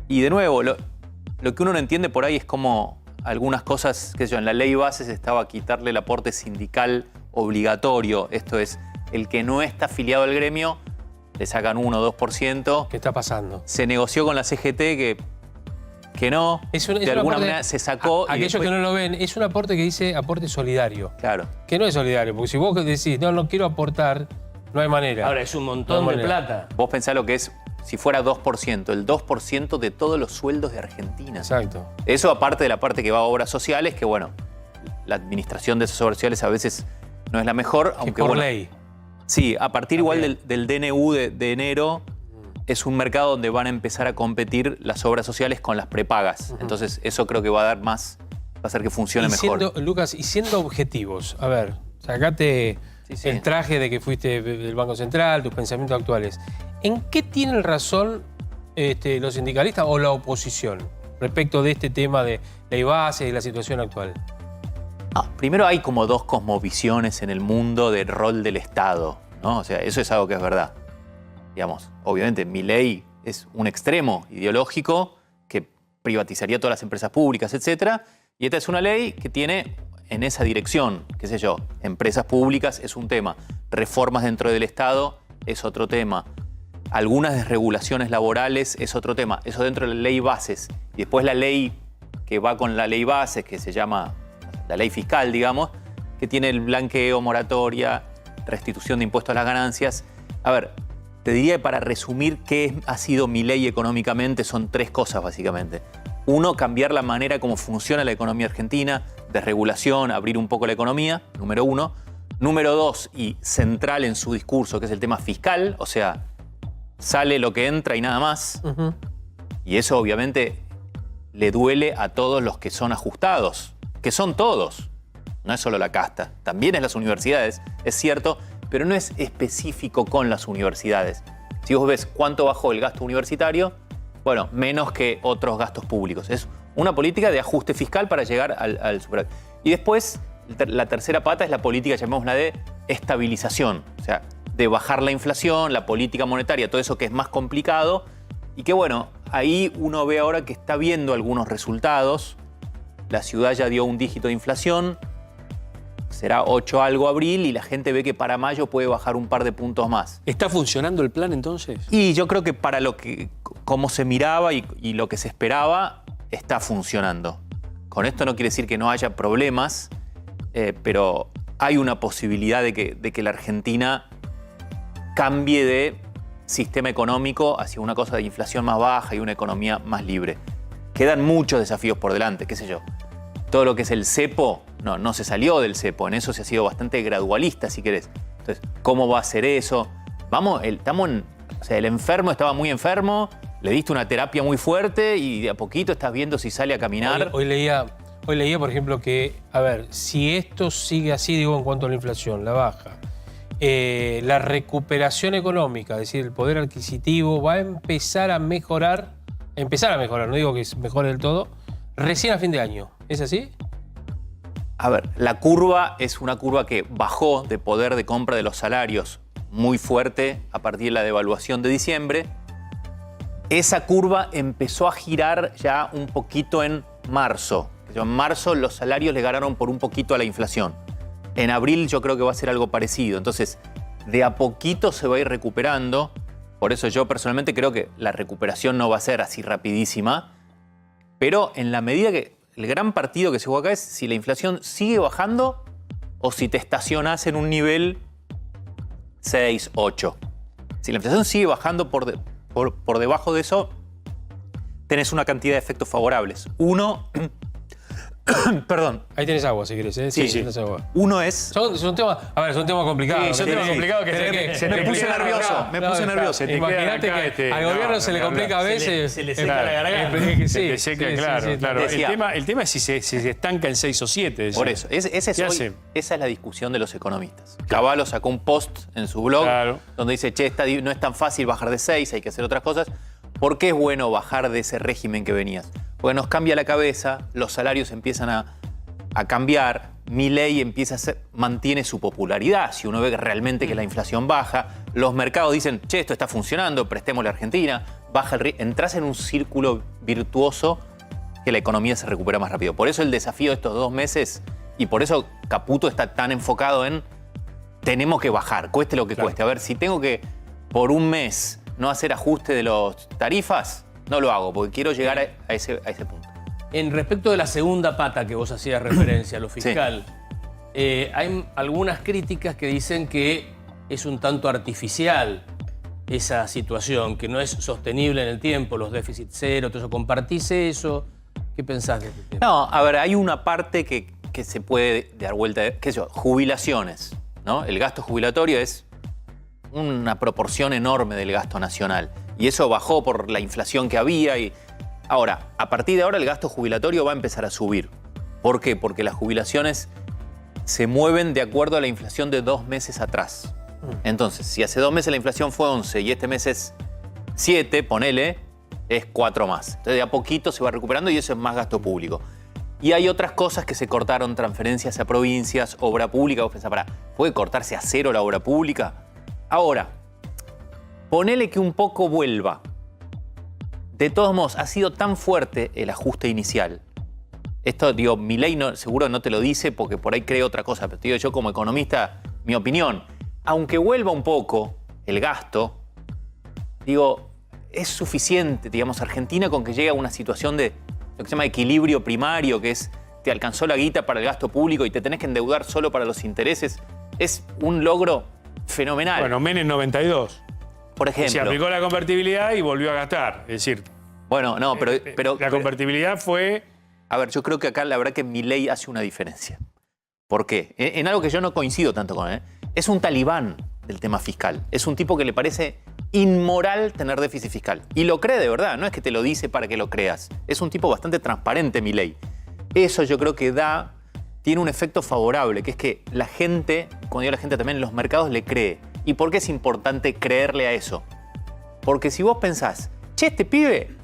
Y de nuevo, lo que uno no entiende por ahí es cómo algunas cosas, qué sé yo, en la ley bases estaba quitarle el aporte sindical obligatorio. Esto es, el que no está afiliado al gremio, le sacan 1 o 2%. ¿Qué está pasando? Se negoció con la CGT que no, de alguna manera se sacó. Aquellos que no lo ven, es un aporte que dice aporte solidario. Claro. Que no es solidario, porque si vos decís, no quiero aportar, no hay manera. Ahora, es un montón de plata. Vos pensás lo que es, si fuera 2%, el 2% de todos los sueldos de Argentina. Exacto. Eso aparte de la parte que va a obras sociales, que bueno, la administración de esas obras sociales a veces no es la mejor, aunque por bueno, ley. Sí, a partir igual del DNU de enero, es un mercado donde van a empezar a competir las obras sociales con las prepagas. Entonces eso creo que va a dar más, va a hacer que funcione mejor. Lucas, y siendo objetivos, a ver, sacate el traje de que fuiste del Banco Central, tus pensamientos actuales. ¿En qué tienen razón los sindicalistas o la oposición respecto de este tema de ley base y la situación actual? Primero hay como 2 cosmovisiones en el mundo del rol del Estado, ¿no? O sea, eso es algo que es verdad. Digamos, obviamente Milei es un extremo ideológico que privatizaría todas las empresas públicas, etc. Y esta es una ley que tiene en esa dirección, qué sé yo, empresas públicas es un tema, reformas dentro del Estado es otro tema, algunas desregulaciones laborales es otro tema, eso dentro de la ley bases. Y después la ley que va con la ley bases, que se llama la ley fiscal, digamos, que tiene el blanqueo, moratoria, restitución de impuestos a las ganancias. A ver, te diría que para resumir qué ha sido Milei económicamente son 3 cosas básicamente. 1, cambiar la manera como funciona la economía argentina, desregulación, abrir un poco la economía, número 1. Número 2, y central en su discurso, que es el tema fiscal, o sea, sale lo que entra y nada más. Y eso obviamente le duele a todos los que son ajustados, que son todos. No es solo la casta, también es las universidades, es cierto, pero no es específico con las universidades. Si vos ves cuánto bajó el gasto universitario, bueno, menos que otros gastos públicos. Es una política de ajuste fiscal para llegar al superávit. Y después, la tercera pata es la política, llamémosla, de estabilización. O sea, de bajar la inflación, la política monetaria, todo eso que es más complicado. Y que bueno, ahí uno ve ahora que está viendo algunos resultados. La ciudad ya dio un dígito de inflación. Será 8 algo abril y la gente ve que para mayo puede bajar un par de puntos más. ¿Está funcionando el plan entonces? Y yo creo que para lo que, como se miraba y lo que se esperaba, está funcionando. Con esto no quiere decir que no haya problemas, pero hay una posibilidad de que la Argentina cambie de sistema económico hacia una cosa de inflación más baja y una economía más libre. Quedan muchos desafíos por delante, qué sé yo. Todo lo que es el cepo, no se salió del cepo, en eso se ha sido bastante gradualista, si querés. Entonces, ¿cómo va a ser eso? O sea, el enfermo estaba muy enfermo, le diste una terapia muy fuerte y de a poquito estás viendo si sale a caminar. Hoy leía, por ejemplo, que, a ver, si esto sigue así, digo, en cuanto a la inflación, la baja, la recuperación económica, es decir, el poder adquisitivo va a empezar a mejorar, no digo que mejore del todo, recién a fin de año. ¿Es así? A ver, la curva es una curva que bajó de poder de compra de los salarios muy fuerte a partir de la devaluación de diciembre. Esa curva empezó a girar ya un poquito en marzo. En marzo los salarios le ganaron por un poquito a la inflación. En abril yo creo que va a ser algo parecido. Entonces, de a poquito se va a ir recuperando. Por eso yo personalmente creo que la recuperación no va a ser así rapidísima. Pero en la medida que el gran partido que se juega acá es si la inflación sigue bajando o si te estacionás en un nivel 6, 8. Si la inflación sigue bajando por debajo de eso, tenés una cantidad de efectos favorables. Uno, perdón. Ahí tienes agua, si querés. Sí. Tienes agua. Uno es... Son temas, a ver, son temas complicados. Sí, son temas complicados que se me puse nervioso. Me puse nervioso. Imagínate que al gobierno se le complica a veces. Se le seca la garganta. Se te seca, claro. El tema es si se estanca en 6 o 7. Por eso, esa es la discusión de los economistas. Cavallo sacó un post en su blog donde dice, che, no es tan fácil bajar de 6, hay que hacer otras cosas. ¿Por qué es bueno bajar de ese régimen que venías? Porque nos cambia la cabeza, los salarios empiezan a cambiar, Milei mantiene su popularidad. Si uno ve realmente que la inflación baja, los mercados dicen, che, esto está funcionando, prestémosle a Argentina, baja el riesgo. Entrás en un círculo virtuoso que la economía se recupera más rápido. Por eso el desafío de estos 2 meses, y por eso Caputo está tan enfocado en tenemos que bajar, cueste lo que cueste. A ver, si tengo que por un mes no hacer ajuste de las tarifas, no lo hago, porque quiero llegar a ese punto. En respecto de la segunda pata que vos hacías referencia, a lo fiscal, hay algunas críticas que dicen que es un tanto artificial esa situación, que no es sostenible en el tiempo, los déficits cero, todo eso. ¿Compartís eso? ¿Qué pensás de este tema? No, a ver, hay una parte que se puede dar vuelta, qué sé yo, jubilaciones, ¿no? El gasto jubilatorio es una proporción enorme del gasto nacional. Y eso bajó por la inflación que había. Ahora, a partir de ahora el gasto jubilatorio va a empezar a subir. ¿Por qué? Porque las jubilaciones se mueven de acuerdo a la inflación de 2 meses atrás. Entonces, si hace 2 meses la inflación fue 11 y este mes es 7, ponele, es 4 más. Entonces, de a poquito se va recuperando y eso es más gasto público. Y hay otras cosas que se cortaron, transferencias a provincias, obra pública. Vos pensás, ¿puede cortarse a 0 la obra pública? Ahora, ponele que un poco vuelva. De todos modos, ha sido tan fuerte el ajuste inicial. Esto, digo, Milei seguro no te lo dice porque por ahí cree otra cosa, pero te digo yo como economista, mi opinión. Aunque vuelva un poco el gasto, digo, es suficiente, digamos, Argentina con que llegue a una situación de lo que se llama equilibrio primario, que es te alcanzó la guita para el gasto público y te tenés que endeudar solo para los intereses. Es un logro fenomenal. Bueno, Menem 92. Por ejemplo. Se aplicó la convertibilidad y volvió a gastar. Es decir, bueno, no, pero la convertibilidad fue... A ver, yo creo que acá la verdad que Milei hace una diferencia. ¿Por qué? En algo que yo no coincido tanto con él. Es un talibán del tema fiscal. Es un tipo que le parece inmoral tener déficit fiscal. Y lo cree de verdad, no es que te lo dice para que lo creas. Es un tipo bastante transparente, Milei. Eso yo creo que tiene un efecto favorable, que es que la gente, cuando digo la gente también, los mercados le cree. ¿Y por qué es importante creerle a eso? Porque si vos pensás, che, este pibe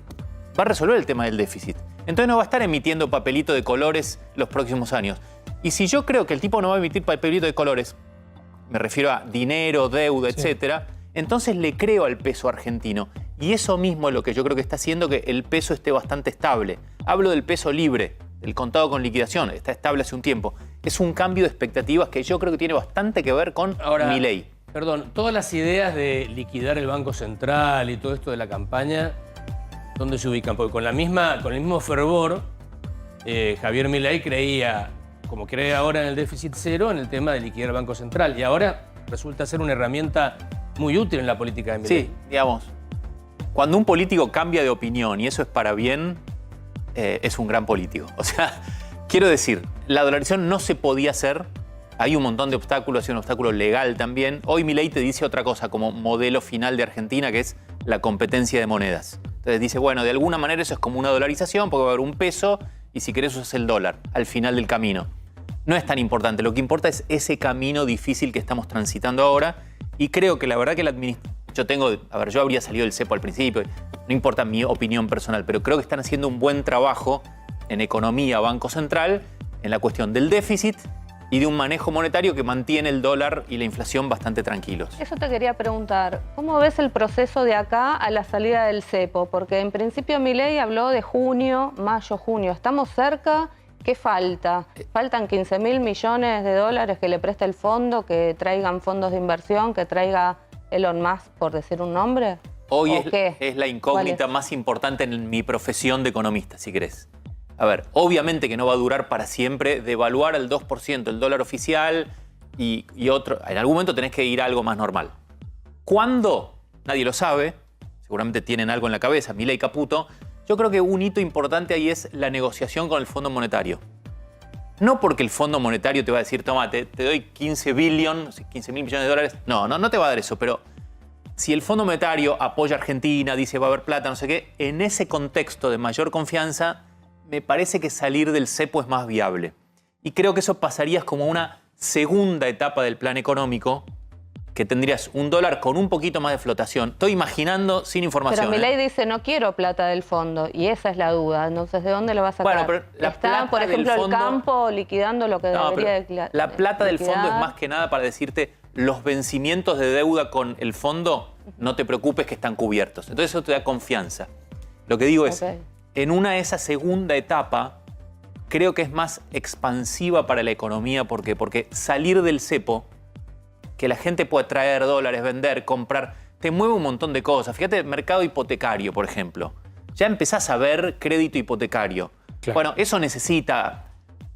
va a resolver el tema del déficit, entonces no va a estar emitiendo papelito de colores los próximos años. Y si yo creo que el tipo no va a emitir papelito de colores, me refiero a dinero, deuda, etcétera, entonces le creo al peso argentino. Y eso mismo es lo que yo creo que está haciendo que el peso esté bastante estable. Hablo del peso libre, del contado con liquidación, está estable hace un tiempo. Es un cambio de expectativas que yo creo que tiene bastante que ver con Milei. Perdón, todas las ideas de liquidar el Banco Central y todo esto de la campaña, ¿dónde se ubican? Porque con el mismo fervor, Javier Milei creía, como cree ahora en el déficit cero, en el tema de liquidar el Banco Central. Y ahora resulta ser una herramienta muy útil en la política de Milei. Sí, digamos, cuando un político cambia de opinión y eso es para bien, es un gran político. O sea, quiero decir, la dolarización no se podía hacer. Hay un montón de obstáculos, hay un obstáculo legal también. Hoy Milei te dice otra cosa como modelo final de Argentina, que es la competencia de monedas. Entonces dice, bueno, de alguna manera eso es como una dolarización, porque va a haber un peso y si querés usas el dólar al final del camino. No es tan importante, lo que importa es ese camino difícil que estamos transitando ahora y creo que la verdad que la administración... yo habría salido del cepo al principio, no importa mi opinión personal, pero creo que están haciendo un buen trabajo en economía, Banco Central, en la cuestión del déficit y de un manejo monetario que mantiene el dólar y la inflación bastante tranquilos. Eso te quería preguntar, ¿cómo ves el proceso de acá a la salida del cepo? Porque en principio Milei habló de junio, mayo, junio. ¿Estamos cerca? ¿Qué falta? ¿Faltan 15.000 millones de dólares que le preste el fondo, que traigan fondos de inversión, que traiga Elon Musk, por decir un nombre? Hoy es la incógnita más importante en mi profesión de economista, si querés. A ver, obviamente que no va a durar para siempre devaluar al 2% el dólar oficial y otro, en algún momento tenés que ir a algo más normal. ¿Cuándo? Nadie lo sabe. Seguramente tienen algo en la cabeza, Milei, Caputo. Yo creo que un hito importante ahí es la negociación con el Fondo Monetario. No porque el Fondo Monetario te va a decir, toma, te doy 15 mil millones de dólares. No te va a dar eso, pero si el Fondo Monetario apoya a Argentina, dice va a haber plata, no sé qué, en ese contexto de mayor confianza, me parece que salir del cepo es más viable. Y creo que eso pasaría como una segunda etapa del plan económico, que tendrías un dólar con un poquito más de flotación. Estoy imaginando sin información. Pero Milei dice, no quiero plata del fondo, y esa es la duda. Entonces, ¿de dónde lo va a sacar? Bueno, pero la Está, plata por ejemplo, del el fondo, campo liquidando lo que debería la plata del liquidar. fondo es más que nada para decirte, los vencimientos de deuda con el fondo, no te preocupes que están cubiertos. Entonces eso te da confianza. Lo que digo es, en esa segunda etapa, creo que es más expansiva para la economía. ¿Por qué? Porque salir del cepo, que la gente pueda traer dólares, vender, comprar, te mueve un montón de cosas. Fíjate, el mercado hipotecario, por ejemplo. Ya empezás a ver crédito hipotecario. Claro. Bueno, eso necesita,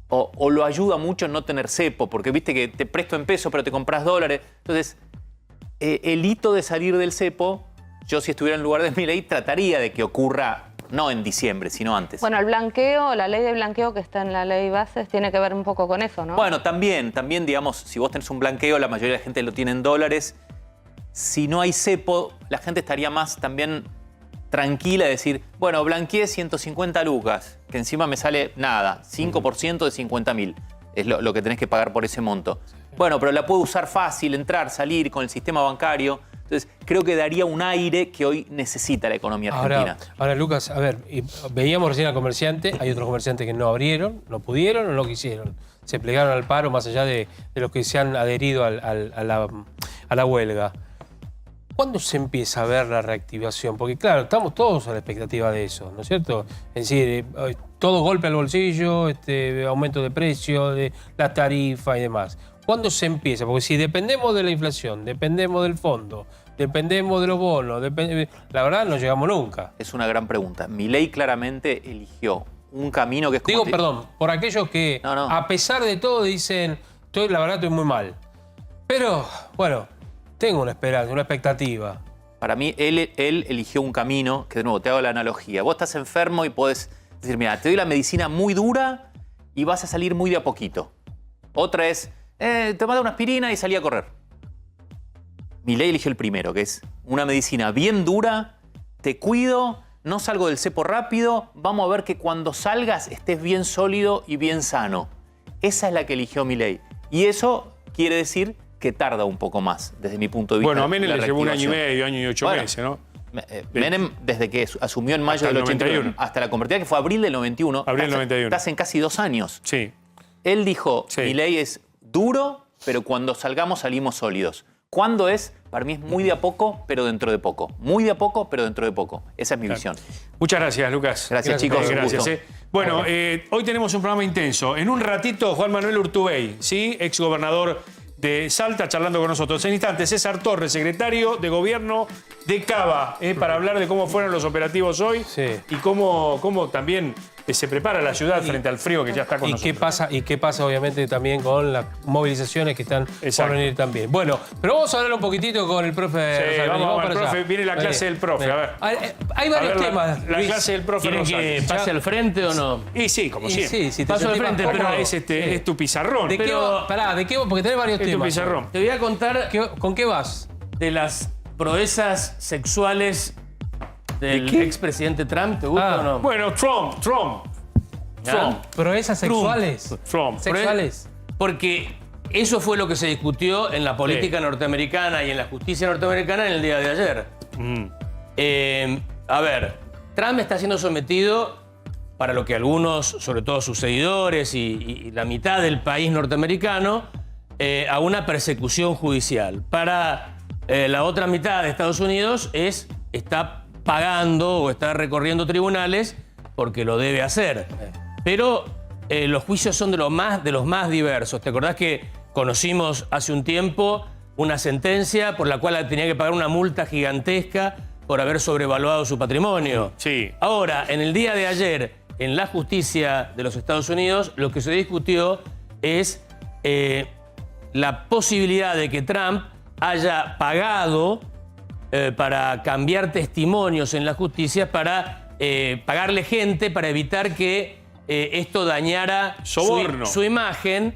o lo ayuda mucho en no tener cepo, porque viste que te presto en pesos, pero te compras dólares. Entonces, el hito de salir del cepo, yo si estuviera en lugar de Milei, trataría de que ocurra no en diciembre, sino antes. Bueno, el blanqueo, la ley de blanqueo que está en la ley bases, tiene que ver un poco con eso, ¿no? Bueno, también, digamos, si vos tenés un blanqueo, la mayoría de la gente lo tiene en dólares. Si no hay cepo, la gente estaría más también tranquila de decir, bueno, blanqueé 150 lucas, que encima me sale nada, 5% de 50.000. Es lo que tenés que pagar por ese monto. Bueno, pero la puedo usar fácil, entrar, salir con el sistema bancario. Entonces, creo que daría un aire que hoy necesita la economía argentina. Ahora, Lucas, a ver, veíamos recién al comerciante, hay otros comerciantes que no abrieron, no pudieron o no quisieron. Se plegaron al paro más allá de los que se han adherido a la huelga. ¿Cuándo se empieza a ver la reactivación? Porque claro, estamos todos a la expectativa de eso, ¿no es cierto? Es decir, todo golpe al bolsillo, aumento de precio, de la tarifa y demás. ¿Cuándo se empieza? Porque si dependemos de la inflación, dependemos del fondo, dependemos de los bonos, la verdad no llegamos nunca. Es una gran pregunta. Milei claramente eligió un camino que es como... Perdón, por aquellos que a pesar de todo dicen, la verdad estoy muy mal. Pero, bueno, tengo una esperanza, una expectativa. Para mí, él eligió un camino que, de nuevo, te hago la analogía. Vos estás enfermo y podés decir, mira, te doy la medicina muy dura y vas a salir muy de a poquito. Otra es, tomate una aspirina y salí a correr. Milei eligió el primero, que es una medicina bien dura, te cuido, no salgo del cepo rápido, vamos a ver que cuando salgas estés bien sólido y bien sano. Esa es la que eligió Milei. Y eso quiere decir que tarda un poco más, desde mi punto de vista. Bueno, a Menem le llevó 1 año y medio, 1 año y 8 meses, ¿no? Menem, desde que asumió en mayo del 81 hasta la convertida, que fue abril del 91. Abril del 91. Estás en casi 2 años. Sí. Él dijo, Milei es duro, pero cuando salgamos salimos sólidos. ¿Cuándo es? Para mí es muy de a poco, pero dentro de poco. Muy de a poco, pero dentro de poco. Esa es mi visión. Muchas gracias, Lucas. Gracias, chicos. Gracias. Bueno, hoy tenemos un programa intenso. En un ratito, Juan Manuel Urtubey, ¿sí? Exgobernador de Salta, charlando con nosotros. En instantes, César Torres, secretario de Gobierno de Cava, para hablar de cómo fueron los operativos hoy y cómo también se prepara la ciudad frente al frío que ya está con nosotros. ¿Qué pasa, obviamente, también con las movilizaciones que están por venir también? Bueno, pero vamos a hablar un poquitito con el profe. Sí, vamos al profe. Viene la clase del profe, a ver. Hay varios temas. La clase del profe. ¿Quieren que pase al frente o no? Y sí, como siempre. Sí, paso al frente, pero es tu pizarrón. ¿De qué va? Pará, ¿de qué va? Porque tenés varios temas. Es tu pizarrón. Te voy a contar... ¿Con qué vas? De las proezas sexuales del expresidente Trump. ¿Te gusta o no? Bueno, Trump. ¿Proezas sexuales? ¿Sexuales? Porque eso fue lo que se discutió en la política norteamericana y en la justicia norteamericana en el día de ayer. A ver, Trump está siendo sometido, para lo que algunos, sobre todo sus seguidores y la mitad del país norteamericano, a una persecución judicial. Para la otra mitad de Estados Unidos está pagando o está recorriendo tribunales porque lo debe hacer. Pero los juicios son de los más diversos. ¿Te acordás que conocimos hace un tiempo una sentencia por la cual tenía que pagar una multa gigantesca por haber sobrevaluado su patrimonio? Sí. Ahora, en el día de ayer, en la justicia de los Estados Unidos, lo que se discutió es la posibilidad de que Trump haya pagado para cambiar testimonios en la justicia, para pagarle gente para evitar que esto dañara su imagen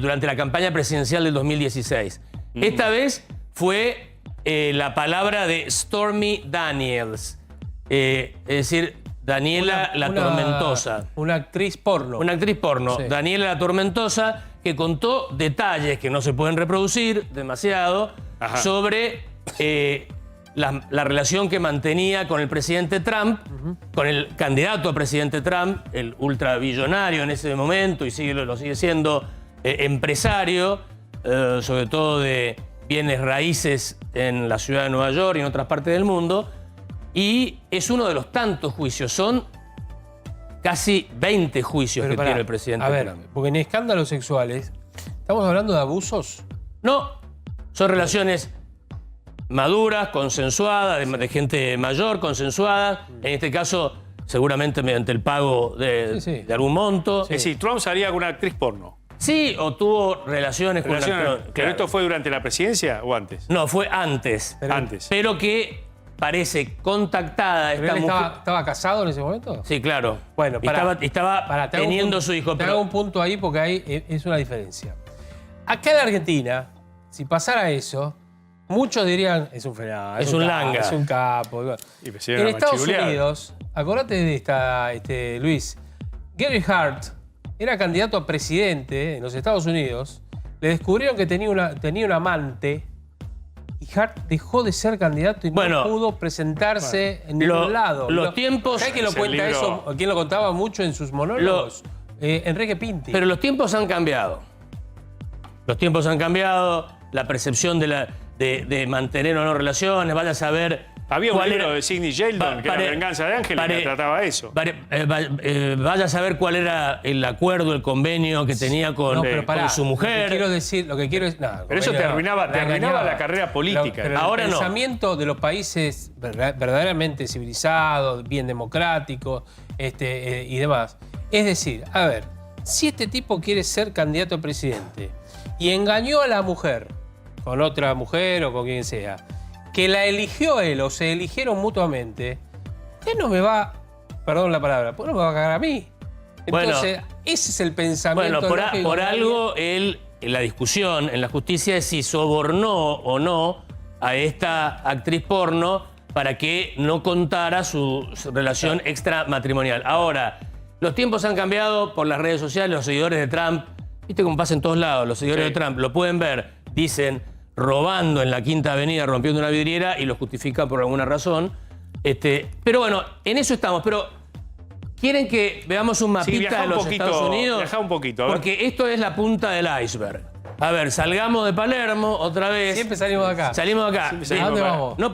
durante la campaña presidencial del 2016. Esta vez fue la palabra de Stormy Daniels, es decir, Daniela la Tormentosa. Una actriz porno. Una actriz porno, Sí. Daniela la Tormentosa, que contó detalles que no se pueden reproducir demasiado sobre la relación que mantenía con el presidente Trump, con el candidato a presidente Trump, el ultrabillonario en ese momento, y lo sigue siendo empresario, sobre todo de bienes raíces en la ciudad de Nueva York y en otras partes del mundo. Y es uno de los tantos juicios, son casi 20 juicios que tiene el presidente Trump. Porque en escándalos sexuales, ¿estamos hablando de abusos? No, son relaciones maduras, consensuadas, de gente mayor, consensuada. En este caso, seguramente mediante el pago de algún monto. Es decir, Trump salía con una actriz porno. Sí, o tuvo relaciones con la... ¿Pero esto fue durante la presidencia o antes? No, fue antes. Pero que parece contactada ¿Pero esta él mujer. estaba casado en ese momento? Sí, claro. Bueno, estaba teniendo su hijo. Te hago un punto ahí porque ahí es una diferencia. Acá en la Argentina, si pasara eso, muchos dirían, es un fenómeno, Es un langa. es un capo. En Estados Unidos, acordate de esta, Luis, Gary Hart era candidato a presidente en los Estados Unidos, le descubrieron que tenía un amante y Hart dejó de ser candidato y no pudo presentarse en ningún lado. Los tiempos... ¿Sabes quién lo cuenta eso? ¿Quién lo contaba mucho en sus monólogos? Enrique Pinti. Pero los tiempos han cambiado. Los tiempos han cambiado, la percepción de mantener o no relaciones, vaya a saber... Había un libro de Sidney Sheldon, que era Venganza de Ángeles, que trataba eso. Vaya a saber cuál era el acuerdo, el convenio que tenía con su mujer. Lo que quiero decir... Pero eso te arruinaba la carrera política. Pero ahora el no. pensamiento de los países verdaderamente civilizados, bien democráticos y demás. Es decir, a ver, si este tipo quiere ser candidato a presidente y engañó a la mujer con otra mujer o con quien sea, que la eligió él o se eligieron mutuamente, él no me va, perdón la palabra, pues no me va a cagar a mí. Entonces, ese es el pensamiento. Bueno, por algo la discusión en la justicia es si sobornó o no a esta actriz porno para que no contara su relación extramatrimonial. Ahora, los tiempos han cambiado por las redes sociales, los seguidores de Trump, viste cómo pasa en todos lados, los seguidores de Trump lo pueden ver, dicen... robando en la Quinta Avenida, rompiendo una vidriera y lo justifican por alguna razón. Pero bueno, en eso estamos. Pero ¿quieren que veamos un mapita de los Estados Unidos? Viajá un poquito. A ver. Porque esto es la punta del iceberg. A ver, salgamos de Palermo otra vez. Siempre salimos de acá. Salimos de acá. ¿A dónde vamos? No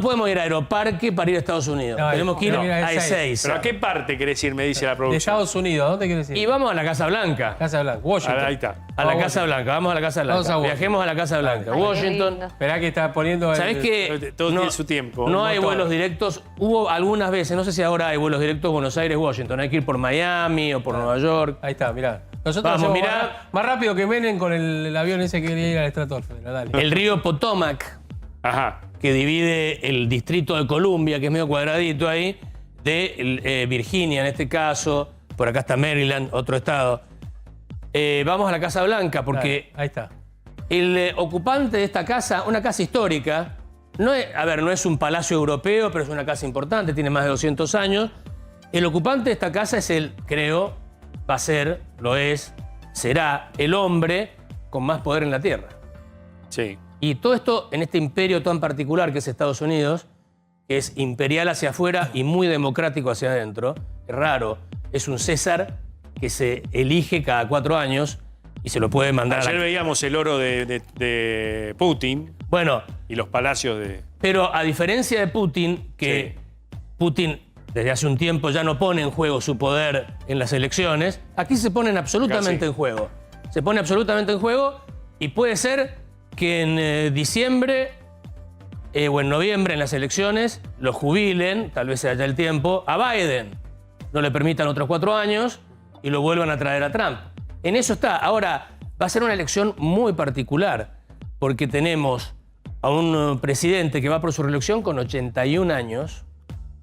podemos ir a Aeroparque para ir a Estados Unidos. Tenemos que ir a E6. ¿Pero a qué parte querés ir, me dice la producción? De Estados Unidos, ¿a dónde querés ir? Y vamos a la Casa Blanca. Casa Blanca, Washington. Ahí está. A la Casa Blanca, vamos a la Casa Blanca. Viajemos a la Casa Blanca. Washington. Esperá que está poniendo... ¿Sabés qué? Todo tiene su tiempo. No hay vuelos directos. Hubo algunas veces, no sé si ahora hay vuelos directos Buenos Aires-Washington. Hay que ir por Miami o por Nueva York. Ahí está, mirá. Nosotros vamos, más rápido que Menem con el avión ese que quería ir al estratosfera. Dale. El río Potomac, que divide el distrito de Columbia, que es medio cuadradito ahí, de Virginia en este caso. Por acá está Maryland, otro estado. Vamos a la Casa Blanca porque... Ahí está. El ocupante de esta casa, una casa histórica, no es un palacio europeo, pero es una casa importante, tiene más de 200 años. El ocupante de esta casa es va a ser, será el hombre con más poder en la Tierra. Sí. Y todo esto en este imperio tan particular que es Estados Unidos, que es imperial hacia afuera y muy democrático hacia adentro, es raro, es un César que se elige cada 4 años y se lo puede mandar Ayer veíamos el oro de Putin. Bueno. Y los palacios de... Pero a diferencia de Putin, que Putin desde hace un tiempo ya no pone en juego su poder en las elecciones, aquí se ponen absolutamente en juego. Se pone absolutamente en juego y puede ser que en diciembre o en noviembre en las elecciones lo jubilen, tal vez sea ya el tiempo, a Biden. No le permitan otros 4 años y lo vuelvan a traer a Trump. En eso está. Ahora, va a ser una elección muy particular, porque tenemos a un presidente que va por su reelección con 81 años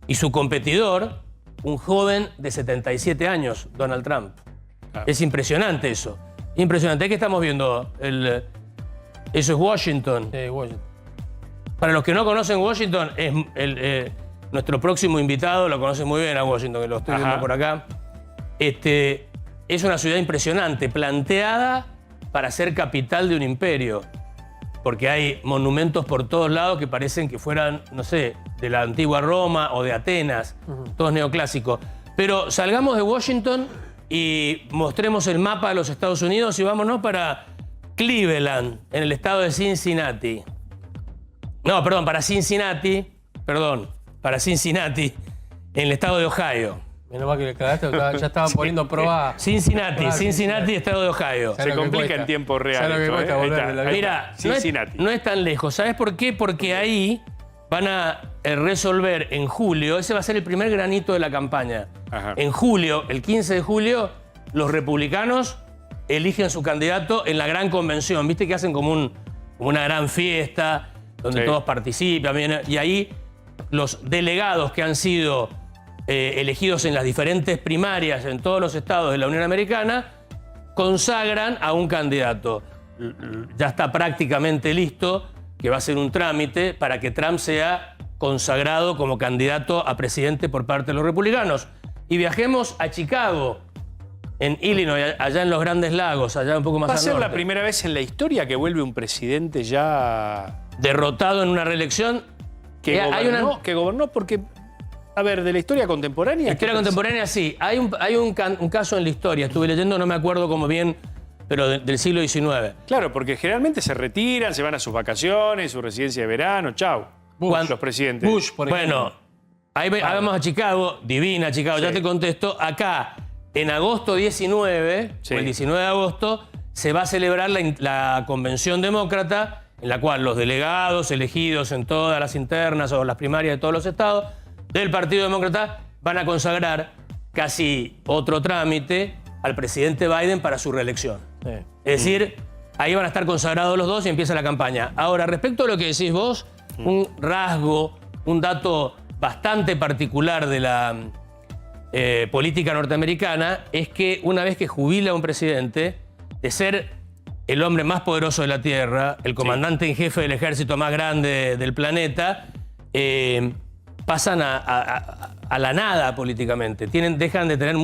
y su competidor, un joven de 77 años, Donald Trump. Es impresionante eso. Impresionante. ¿Qué estamos viendo? Eso es Washington. Washington. Para los que no conocen Washington, es nuestro próximo invitado, lo conoce muy bien a Washington, que lo estoy viendo por acá. Es una ciudad impresionante, planteada para ser capital de un imperio, porque hay monumentos por todos lados que parecen que fueran, no sé, de la antigua Roma o de Atenas, todos neoclásicos. Pero salgamos de Washington y mostremos el mapa de los Estados Unidos y vámonos para Cleveland, en el estado de Cincinnati. No, perdón, para Cincinnati, en el estado de Ohio. Menos mal que le cagaste, ya estaban poniendo a prueba. Cincinnati, estado de Ohio. Se complica en tiempo real. Mira, no es tan lejos. ¿Sabes por qué? Porque ahí van a resolver en julio, ese va a ser el primer granito de la campaña. En julio, el 15 de julio, los republicanos eligen su candidato en la gran convención. ¿Viste que hacen como una gran fiesta donde todos participan? Y ahí los delegados que han sido elegidos en las diferentes primarias en todos los estados de la Unión Americana consagran a un candidato. Ya está prácticamente listo, que va a ser un trámite para que Trump sea consagrado como candidato a presidente por parte de los republicanos. Y viajemos a Chicago, en Illinois, allá en los Grandes Lagos, allá un poco más al norte. ¿Va a ser la primera vez en la historia que vuelve un presidente ya derrotado en una reelección? Que gobernó porque... A ver, de la historia contemporánea. Historia contemporánea, sí. Hay un caso en la historia, estuve leyendo, no me acuerdo cómo bien, pero del siglo XIX. Claro, porque generalmente se retiran, se van a sus vacaciones, su residencia de verano, chau. Los presidentes. Bush, por ejemplo. Bueno, ahí vamos a Chicago, divina Chicago, ya te contesto. Acá, en agosto 19, o el 19 de agosto, se va a celebrar la convención demócrata, en la cual los delegados elegidos en todas las internas o las primarias de todos los estados del Partido Demócrata van a consagrar casi otro trámite al presidente Biden para su reelección. Es decir, ahí van a estar consagrados los dos y empieza la campaña. Ahora, respecto a lo que decís vos, un rasgo, un dato bastante particular de la política norteamericana es que una vez que jubila un presidente, de ser el hombre más poderoso de la Tierra, el comandante en jefe del ejército más grande del planeta, pasan a la nada políticamente. Dejan de tener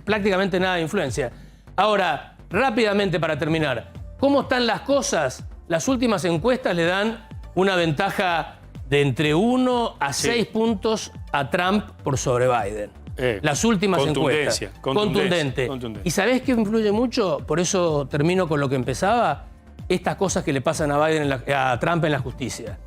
prácticamente nada de influencia. Ahora, rápidamente para terminar, ¿cómo están las cosas? Las últimas encuestas le dan una ventaja de entre 1 a 6 puntos a Trump por sobre Biden. Las últimas encuestas. Contundente. ¿Y sabés qué influye mucho? Por eso termino con lo que empezaba. Estas cosas que le pasan a Trump en la justicia.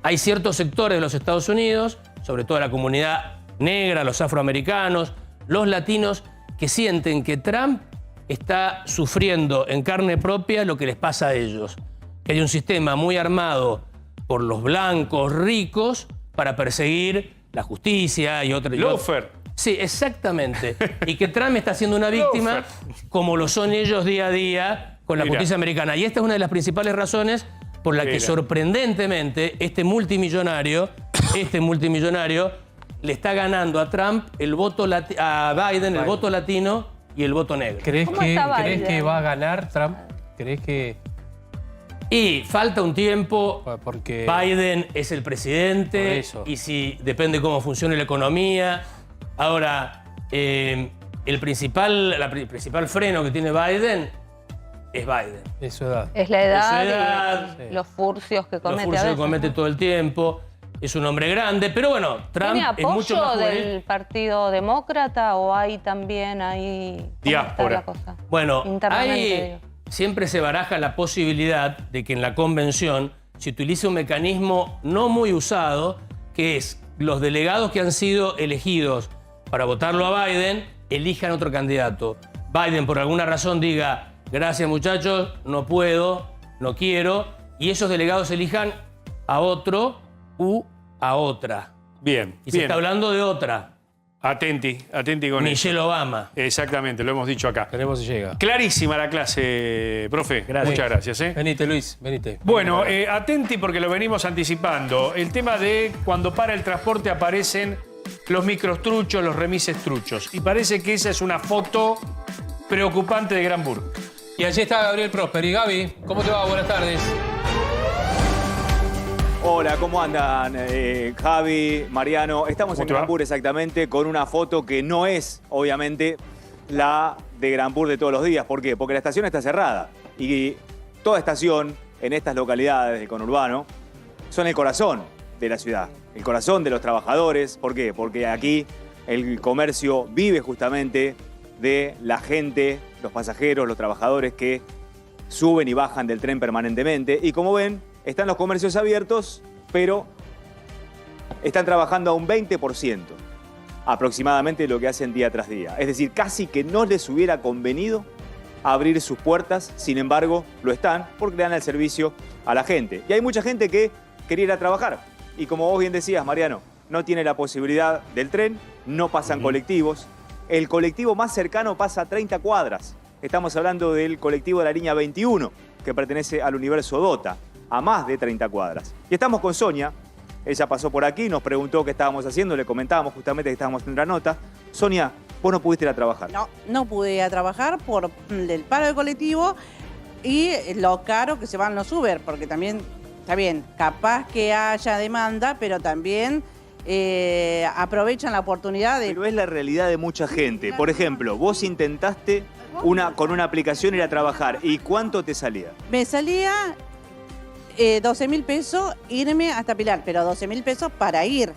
Hay ciertos sectores de los Estados Unidos, sobre todo la comunidad negra, los afroamericanos, los latinos, que sienten que Trump está sufriendo en carne propia lo que les pasa a ellos. Que hay un sistema muy armado por los blancos ricos para perseguir la justicia y otros. Lofer. Sí, exactamente. Y que Trump está siendo una víctima como lo son ellos día a día con la justicia americana. Y esta es una de las principales razones por la que sorprendentemente este multimillonario le está ganando a Trump el voto a Biden el voto latino y el voto negro. ¿Crees que va a ganar Trump? ¿Crees que...? Y falta un tiempo, porque Biden es el presidente y si depende cómo funcione la economía. Ahora, el principal freno que tiene Biden es Biden. Es su edad. Es la edad, y los furcios que comete. Los furcios que comete todo el tiempo. Es un hombre grande, pero bueno, Trump es mucho más ¿Tiene apoyo del Partido Demócrata o hay también diáspora? Bueno, siempre se baraja la posibilidad de que en la convención se utilice un mecanismo no muy usado, que es los delegados que han sido elegidos para votarlo a Biden elijan otro candidato. Biden por alguna razón diga, gracias muchachos, no puedo, no quiero, y esos delegados elijan a otro u a otra. Bien. Y se está hablando de otra. Atenti con Michelle eso. Obama. Exactamente, lo hemos dicho acá. Veremos si llega. Clarísima la clase, profe. Gracias. Muchas gracias. Venite, Luis, venite. Bueno, atenti porque lo venimos anticipando. El tema de cuando para el transporte aparecen los microstruchos, los remises truchos. Y parece que esa es una foto preocupante de Granburg. Y allí está Gabriel Prosperi. Gaby, ¿cómo te va? Buenas tardes. Hola, ¿cómo andan? Javi, Mariano. Estamos en Granburg exactamente con una foto que no es, obviamente, la de Granburg de todos los días. ¿Por qué? Porque la estación está cerrada. Y toda estación en estas localidades del conurbano son el corazón de la ciudad. El corazón de los trabajadores. ¿Por qué? Porque aquí el comercio vive justamente de la gente, los pasajeros, los trabajadores que suben y bajan del tren permanentemente. Y como ven, están los comercios abiertos, pero están trabajando a un 20% aproximadamente de lo que hacen día tras día. Es decir, casi que no les hubiera convenido abrir sus puertas, sin embargo, lo están porque le dan el servicio a la gente. Y hay mucha gente que quería ir a trabajar. Y como vos bien decías, Mariano, no tiene la posibilidad del tren, no pasan colectivos. El colectivo más cercano pasa a 30 cuadras. Estamos hablando del colectivo de la línea 21, que pertenece al Universo Dota, a más de 30 cuadras. Y estamos con Sonia, ella pasó por aquí, nos preguntó qué estábamos haciendo, le comentábamos justamente que estábamos en una nota. Sonia, vos no pudiste ir a trabajar. No pude ir a trabajar por el paro del colectivo y lo caro que se van los Uber, porque también, está bien, capaz que haya demanda, pero también aprovechan la oportunidad de... Pero es la realidad de mucha gente. Por ejemplo, vos intentaste con una aplicación ir a trabajar. ¿Y cuánto te salía? Me salía 12.000 pesos irme hasta Pilar, pero 12.000 pesos para ir,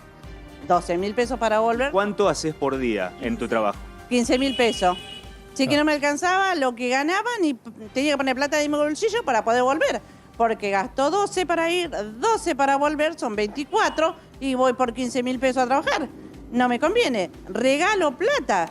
12.000 pesos para volver. ¿Cuánto haces por día en tu trabajo? 15.000 pesos. Si que no me alcanzaba lo que ganaban y tenía que poner plata de mi bolsillo para poder volver. Porque gastó 12 para ir, 12 para volver, son 24 y voy por 15.000 pesos a trabajar. No me conviene. Regalo plata,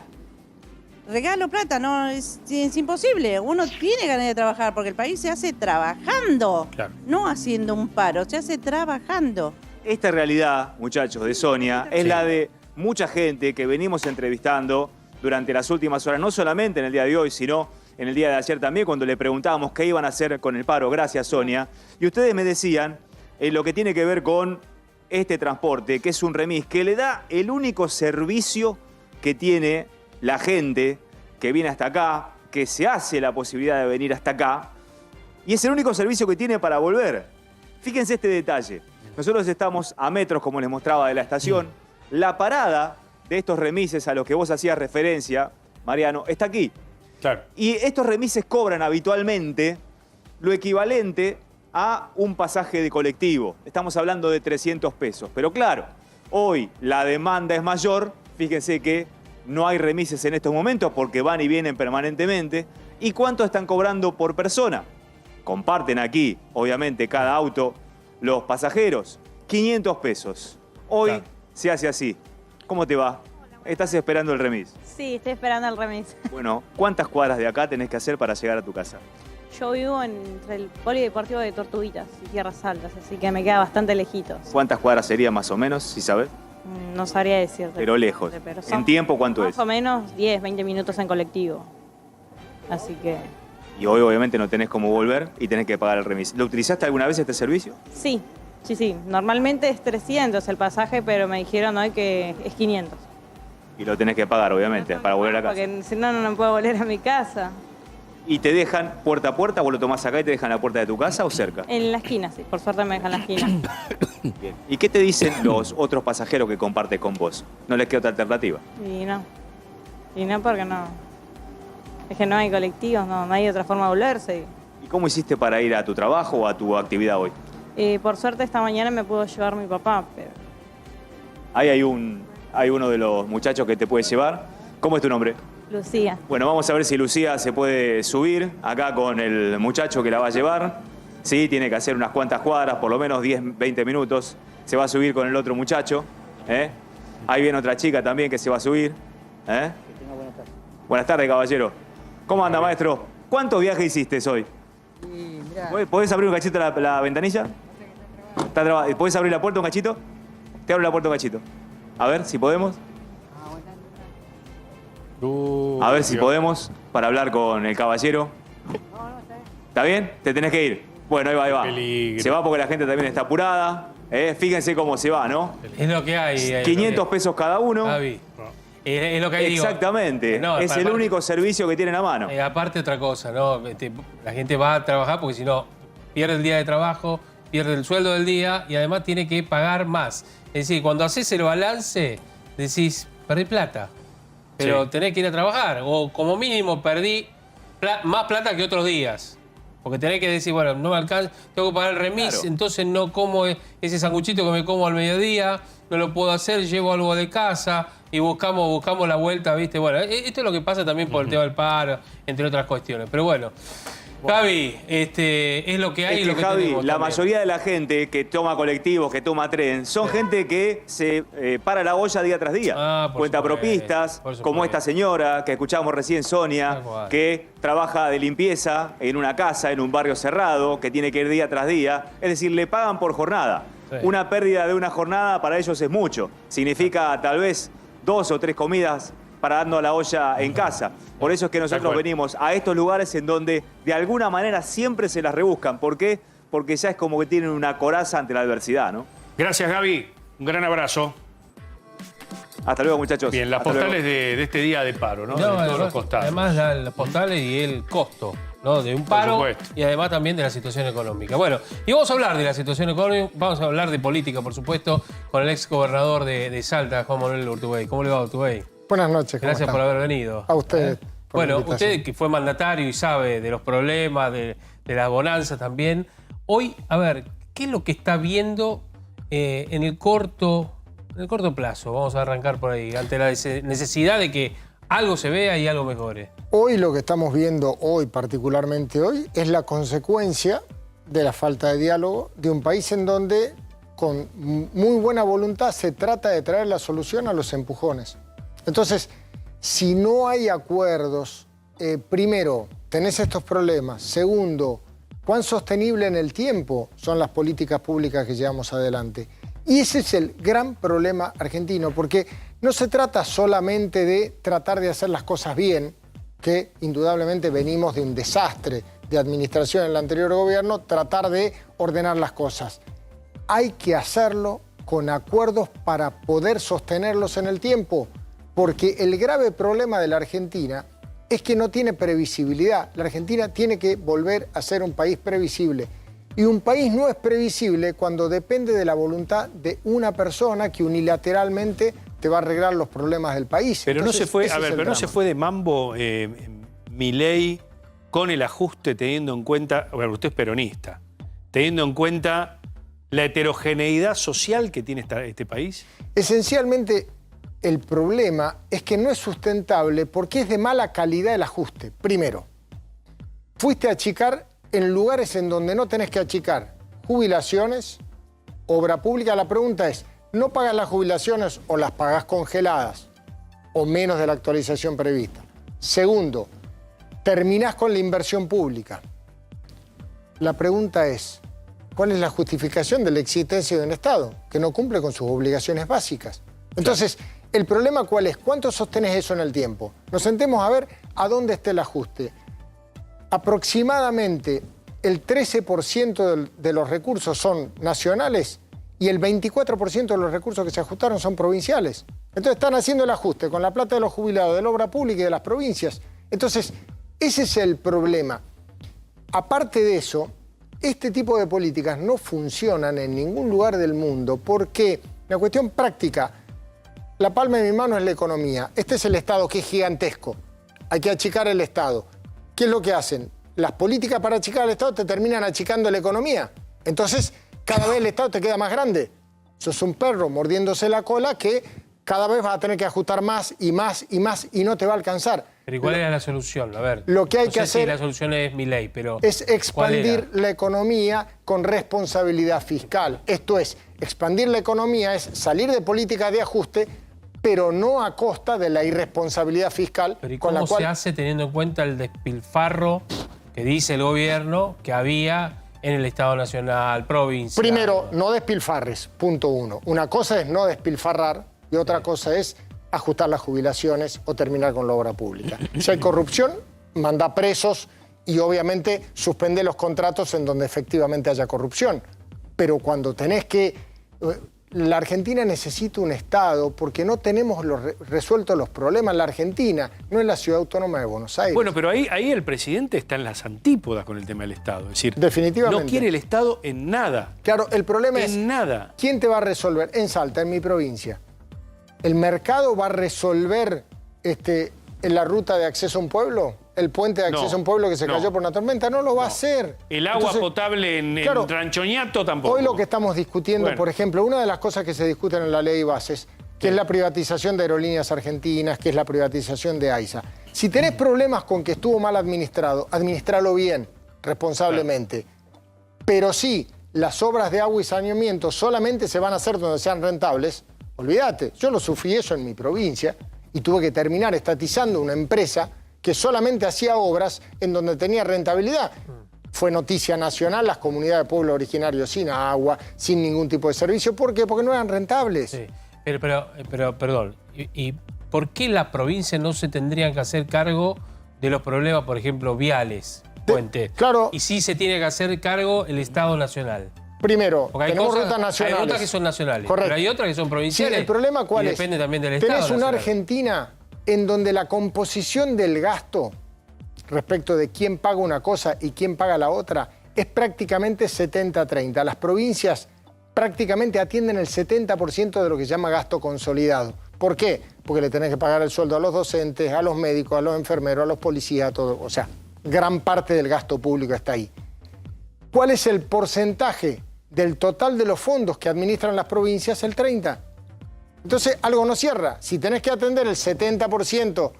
no, es imposible. Uno tiene ganas de trabajar porque el país se hace trabajando, no haciendo un paro, se hace trabajando. Esta realidad, muchachos, de Sonia, es la de mucha gente que venimos entrevistando durante las últimas horas, no solamente en el día de hoy, sino en el día de ayer también, cuando le preguntábamos qué iban a hacer con el paro. Gracias, Sonia. Y ustedes me decían lo que tiene que ver con este transporte, que es un remis, que le da el único servicio que tiene la gente que viene hasta acá, que se hace la posibilidad de venir hasta acá, y es el único servicio que tiene para volver. Fíjense este detalle. Nosotros estamos a metros, como les mostraba, de la estación. La parada de estos remises a los que vos hacías referencia, Mariano, está aquí. Claro. Y estos remises cobran habitualmente lo equivalente a un pasaje de colectivo. Estamos hablando de 300 pesos. Pero claro, hoy la demanda es mayor. Fíjense que no hay remises en estos momentos porque van y vienen permanentemente. ¿Y cuánto están cobrando por persona? Comparten aquí, obviamente, cada auto los pasajeros. 500 pesos. Hoy se hace así. ¿Cómo te va? ¿Estás esperando el remis? Sí, estoy esperando el remis. Bueno, ¿cuántas cuadras de acá tenés que hacer para llegar a tu casa? Yo vivo entre el polideportivo de Tortuguitas y Tierras Altas, así que me queda bastante lejitos. ¿Cuántas cuadras sería más o menos, si sabes? No sabría decirte. Pero lejos. Pero ¿En tiempo cuánto es? Más o menos 10, 20 minutos en colectivo. Así que... Y hoy obviamente no tenés cómo volver y tenés que pagar el remis. ¿Lo utilizaste alguna vez este servicio? Sí. Normalmente es 300 el pasaje, pero me dijeron hoy que es 500. Y lo tenés que pagar, obviamente, para volver a casa. Porque si no, no puedo volver a mi casa. ¿Y te dejan puerta a puerta? ¿Vos lo tomás acá y te dejan a la puerta de tu casa o cerca? En la esquina, sí. Por suerte me dejan en la esquina. Bien. ¿Y qué te dicen los otros pasajeros que comparten con vos? ¿No les queda otra alternativa? Y no porque no. Es que no hay colectivos, no hay otra forma de volverse. ¿Y cómo hiciste para ir a tu trabajo o a tu actividad hoy? Por suerte esta mañana me pudo llevar mi papá, pero... Ahí hay uno de los muchachos que te puede llevar. ¿Cómo es tu nombre? Lucía. Bueno, vamos a ver si Lucía se puede subir acá con el muchacho que la va a llevar. Sí, tiene que hacer unas cuantas cuadras, por lo menos 10, 20 minutos. Se va a subir con el otro muchacho. Ahí viene otra chica también que se va a subir. Buenas tardes, caballero. ¿Cómo anda, maestro? ¿Cuántos viajes hiciste hoy? ¿Podés abrir un cachito la ventanilla? ¿Podés abrir la puerta un cachito? Te abro la puerta un cachito. A ver si podemos. A ver si podemos, para hablar con el caballero. ¿Está bien? Te tenés que ir. Bueno, ahí va, ahí va. Peligro. Se va porque la gente también está apurada. Fíjense cómo se va, ¿no? Es lo que hay. 500 pesos cada uno. Javi, es lo que hay. Exactamente. No, es el único servicio que tienen a mano. Aparte otra cosa, ¿no? La gente va a trabajar porque si no, pierde el día de trabajo, pierde el sueldo del día y además tiene que pagar más. Es decir, cuando haces el balance, decís, perdí plata. Pero tenés que ir a trabajar. O como mínimo perdí más plata que otros días. Porque tenés que decir, bueno, no me alcanza, tengo que pagar el remis, claro. Entonces no como ese sanguchito que me como al mediodía, no lo puedo hacer, llevo algo de casa y buscamos la vuelta, ¿viste? Bueno, esto es lo que pasa también por el tema del paro, entre otras cuestiones. Pero bueno, Javi, es lo que hay y lo que Javi, tenemos la también. mayoría de la gente que toma colectivos, que toma tren, son gente que se para la olla día tras día. Cuentapropistas, como esta señora que escuchábamos recién, Sonia, que trabaja de limpieza en una casa, en un barrio cerrado, que tiene que ir día tras día. Es decir, le pagan por jornada. Sí. Una pérdida de una jornada para ellos es mucho. Significa tal vez 2 o 3 comidas parando la olla en casa. Por eso es que nosotros venimos a estos lugares en donde de alguna manera siempre se las rebuscan. ¿Por qué? Porque ya es como que tienen una coraza ante la adversidad, ¿no? Gracias, Gaby. Un gran abrazo. Hasta luego, muchachos. Bien, las postales de este día de paro, ¿no? De todos los costados. Además, las postales y el costo, ¿no? De un paro y además también de la situación económica. Bueno, y vamos a hablar de la situación económica, vamos a hablar de política, por supuesto, con el ex gobernador de Salta, Juan Manuel Urtubey. ¿Cómo le va, Urtubey? Buenas noches. Gracias por haber venido. A ustedes. Bueno, usted que fue mandatario y sabe de los problemas, de las bonanzas también. Hoy, a ver, ¿qué es lo que está viendo en el corto plazo? Vamos a arrancar por ahí, ante la necesidad de que algo se vea y algo mejore. Hoy lo que estamos viendo, particularmente hoy, es la consecuencia de la falta de diálogo de un país en donde, con muy buena voluntad, se trata de traer la solución a los empujones. Entonces, si no hay acuerdos, primero, tenés estos problemas. Segundo, cuán sostenible en el tiempo son las políticas públicas que llevamos adelante. Y ese es el gran problema argentino, porque no se trata solamente de tratar de hacer las cosas bien, que indudablemente venimos de un desastre de administración en el anterior gobierno, tratar de ordenar las cosas. Hay que hacerlo con acuerdos para poder sostenerlos en el tiempo, porque el grave problema de la Argentina es que no tiene previsibilidad. La Argentina tiene que volver a ser un país previsible. Y un país no es previsible cuando depende de la voluntad de una persona que unilateralmente te va a arreglar los problemas del país. Pero entonces, no se fue, ese a ver, es el pero no drama. se fue de mambo Milei con el ajuste teniendo en cuenta, bueno, usted es peronista, teniendo en cuenta la heterogeneidad social que tiene este país. Esencialmente, el problema es que no es sustentable porque es de mala calidad el ajuste. Primero, fuiste a achicar en lugares en donde no tenés que achicar. Jubilaciones, obra pública. La pregunta es, ¿no pagas las jubilaciones o las pagás congeladas o menos de la actualización prevista? Segundo, terminás con la inversión pública. La pregunta es, ¿cuál es la justificación de la existencia de un Estado que no cumple con sus obligaciones básicas? Entonces, ¿el problema cuál es? ¿Cuánto sostenés eso en el tiempo? Nos sentemos a ver a dónde está el ajuste. Aproximadamente el 13% de los recursos son nacionales y el 24% de los recursos que se ajustaron son provinciales. Entonces están haciendo el ajuste con la plata de los jubilados, de la obra pública y de las provincias. Entonces, ese es el problema. Aparte de eso, este tipo de políticas no funcionan en ningún lugar del mundo porque la cuestión práctica, la palma de mi mano es la economía. Este es el Estado que es gigantesco. Hay que achicar el Estado. ¿Qué es lo que hacen? Las políticas para achicar el Estado te terminan achicando la economía. Entonces, cada vez el Estado te queda más grande. Sos un perro mordiéndose la cola que cada vez vas a tener que ajustar más y más y más y no te va a alcanzar. Pero ¿y cuál era la solución? A ver. Lo que hay no que sé hacer si la solución es Milei, pero es expandir la economía con responsabilidad fiscal. Esto es, expandir la economía es salir de políticas de ajuste, pero no a costa de la irresponsabilidad fiscal. Pero ¿y cómo se hace teniendo en cuenta el despilfarro que dice el gobierno que había en el Estado Nacional, provincia? Primero, no despilfarres, punto uno. Una cosa es no despilfarrar y otra cosa es ajustar las jubilaciones o terminar con la obra pública. Si hay corrupción, manda presos y obviamente suspende los contratos en donde efectivamente haya corrupción. Pero cuando tenés que... La Argentina necesita un Estado porque no tenemos resueltos los problemas. La Argentina no es la ciudad autónoma de Buenos Aires. Bueno, pero ahí el presidente está en las antípodas con el tema del Estado. Es decir, definitivamente. No quiere el Estado en nada. Claro, el problema es... En nada. ¿Quién te va a resolver? En Salta, en mi provincia. ¿El mercado va a resolver en la ruta de acceso a un pueblo? ¿El puente de acceso a un pueblo que se cayó por una tormenta? No lo va a hacer. El agua potable en Ranchoñato tampoco. Hoy lo que estamos discutiendo, por ejemplo, una de las cosas que se discuten en la ley de bases, que es la privatización de Aerolíneas Argentinas, que es la privatización de AISA. Si tenés problemas con que estuvo mal administrado, administralo bien, responsablemente. Pero si las obras de agua y saneamiento solamente se van a hacer donde sean rentables, olvídate. Yo lo sufrí eso en mi provincia y tuve que terminar estatizando una empresa que solamente hacía obras en donde tenía rentabilidad. Fue noticia nacional, las comunidades de pueblos originarios sin agua, sin ningún tipo de servicio. ¿Por qué? Porque no eran rentables. Sí. Pero perdón, ¿y por qué las provincias no se tendrían que hacer cargo de los problemas, por ejemplo, viales, puentes? Claro. Y sí se tiene que hacer cargo el Estado nacional. Primero, tenemos rutas nacionales. Hay rutas que son nacionales, correcto, pero hay otras que son provinciales. Sí, el problema ¿cuál es? Depende también del Estado Tenés una nacional. Argentina en donde la composición del gasto respecto de quién paga una cosa y quién paga la otra es prácticamente 70-30. Las provincias prácticamente atienden el 70% de lo que se llama gasto consolidado. ¿Por qué? Porque le tenés que pagar el sueldo a los docentes, a los médicos, a los enfermeros, a los policías, a todo. O sea, gran parte del gasto público está ahí. ¿Cuál es el porcentaje del total de los fondos que administran las provincias? El 30%. Entonces, algo no cierra. Si tenés que atender el 70%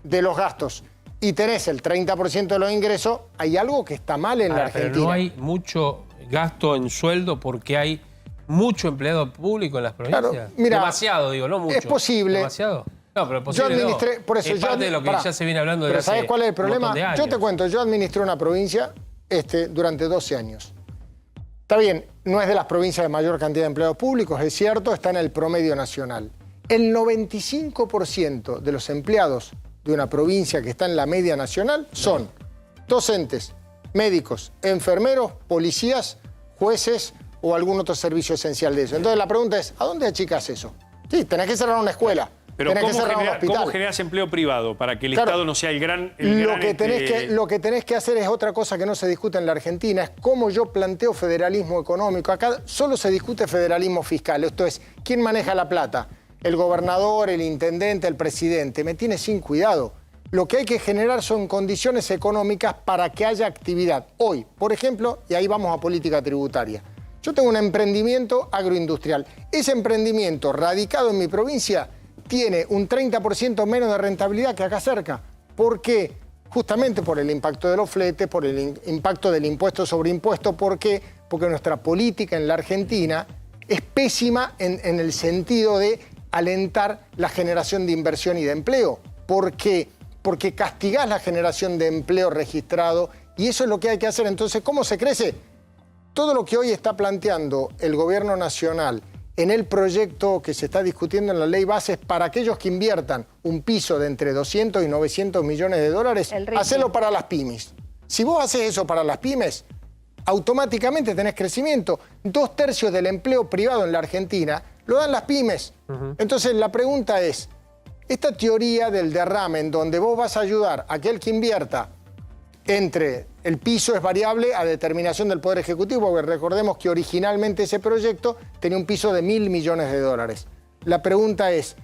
de los gastos y tenés el 30% de los ingresos, hay algo que está mal en la Argentina. Pero no hay mucho gasto en sueldo porque hay mucho empleado público en las provincias. Claro, mira, demasiado, digo, no mucho. Es posible. ¿Demasiado? No, pero posible yo administré, no. por eso es parte de lo que ya se viene hablando de pero hace ¿sabés cuál es el problema? un montón de años. Yo te cuento, yo administré una provincia durante 12 años. Está bien, no es de las provincias de mayor cantidad de empleados públicos, es cierto, está en el promedio nacional. El 95% de los empleados de una provincia que está en la media nacional son docentes, médicos, enfermeros, policías, jueces o algún otro servicio esencial de eso. Entonces la pregunta es, ¿a dónde achicas eso? Sí, tenés que cerrar una escuela. Pero tenés que cerrar un hospital. ¿cómo generás empleo privado para que el Estado no sea el gran... Lo que tenés que hacer es otra cosa que no se discute en la Argentina, es cómo yo planteo federalismo económico. Acá solo se discute federalismo fiscal. Esto es, ¿quién maneja la plata? El gobernador, el intendente, el presidente. Me tiene sin cuidado. Lo que hay que generar son condiciones económicas para que haya actividad. Hoy, por ejemplo, y ahí vamos a política tributaria. Yo tengo un emprendimiento agroindustrial. Ese emprendimiento radicado en mi provincia tiene un 30% menos de rentabilidad que acá cerca. ¿Por qué? Justamente por el impacto de los fletes, por el impacto del impuesto sobre impuesto. ¿Por qué? Porque nuestra política en la Argentina es pésima en el sentido de alentar la generación de inversión y de empleo. ¿Por qué? Porque castigás la generación de empleo registrado y eso es lo que hay que hacer. Entonces, ¿cómo se crece? Todo lo que hoy está planteando el gobierno nacional en el proyecto que se está discutiendo en la ley bases para aquellos que inviertan un piso de entre 200 y 900 millones de dólares, hacelo para las pymes. Si vos haces eso para las pymes, automáticamente tenés crecimiento. 2/3 del empleo privado en la Argentina lo dan las pymes. Entonces la pregunta es, esta teoría del derrame en donde vos vas a ayudar a aquel que invierta entre el piso es variable a determinación del Poder Ejecutivo, porque recordemos que originalmente ese proyecto tenía un piso de 1.000 millones de dólares. La pregunta es,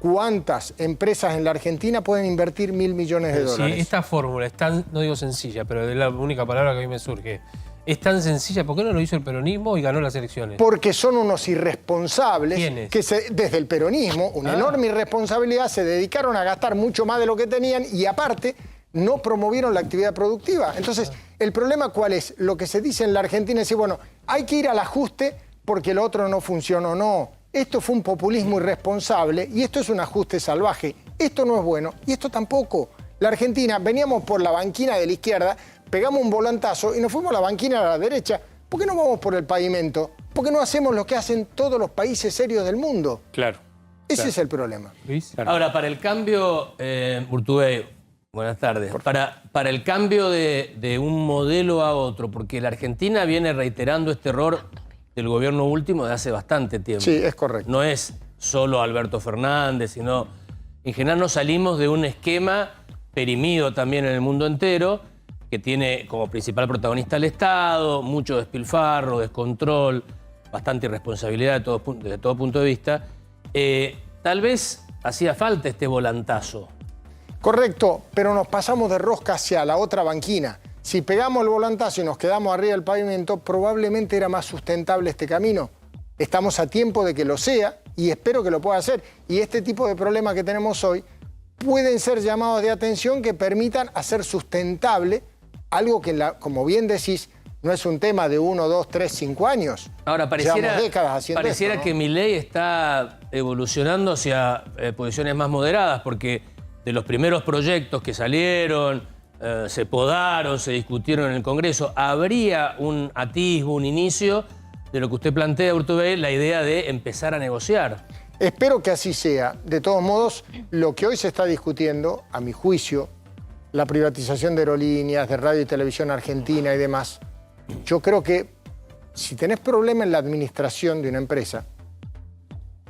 ¿cuántas empresas en la Argentina pueden invertir 1.000 millones de dólares? Si esta fórmula es tan, no digo sencilla, pero es la única palabra que a mí me surge, es tan sencilla, ¿por qué no lo hizo el peronismo y ganó las elecciones? Porque son unos irresponsables. ¿Quiénes? Que desde el peronismo, una enorme irresponsabilidad, se dedicaron a gastar mucho más de lo que tenían y aparte no promovieron la actividad productiva. Entonces, ¿el problema cuál es? Lo que se dice en la Argentina es decir, bueno, hay que ir al ajuste porque lo otro no funcionó. No, esto fue un populismo irresponsable y esto es un ajuste salvaje. Esto no es bueno y esto tampoco. La Argentina, veníamos por la banquina de la izquierda, pegamos un volantazo y nos fuimos a la banquina a la derecha. ¿Por qué no vamos por el pavimento? ¿Por qué no hacemos lo que hacen todos los países serios del mundo? Claro. Ese es el problema. Ahora, para el cambio, Urtubey, buenas tardes. Para el cambio de un modelo a otro, porque la Argentina viene reiterando este error del gobierno último de hace bastante tiempo. Sí, es correcto. No es solo Alberto Fernández, sino en general nos salimos de un esquema perimido también en el mundo entero, que tiene como principal protagonista el Estado, mucho despilfarro, descontrol, bastante irresponsabilidad desde todo punto de vista. Tal vez hacía falta este volantazo. Correcto, pero nos pasamos de rosca hacia la otra banquina. Si pegamos el volantazo y nos quedamos arriba del pavimento, probablemente era más sustentable este camino. Estamos a tiempo de que lo sea y espero que lo pueda hacer. Y este tipo de problemas que tenemos hoy pueden ser llamados de atención que permitan hacer sustentable algo que, como bien decís, no es un tema de 1, 2, 3, 5 años. Ahora, pareciera décadas haciendo esto, ¿no? que Milei está evolucionando hacia posiciones más moderadas, porque de los primeros proyectos que salieron, se podaron, se discutieron en el Congreso, habría un atisbo, un inicio de lo que usted plantea, Urtubey, la idea de empezar a negociar. Espero que así sea. De todos modos, lo que hoy se está discutiendo, a mi juicio, la privatización de aerolíneas, de radio y televisión argentina y demás, yo creo que si tenés problema en la administración de una empresa,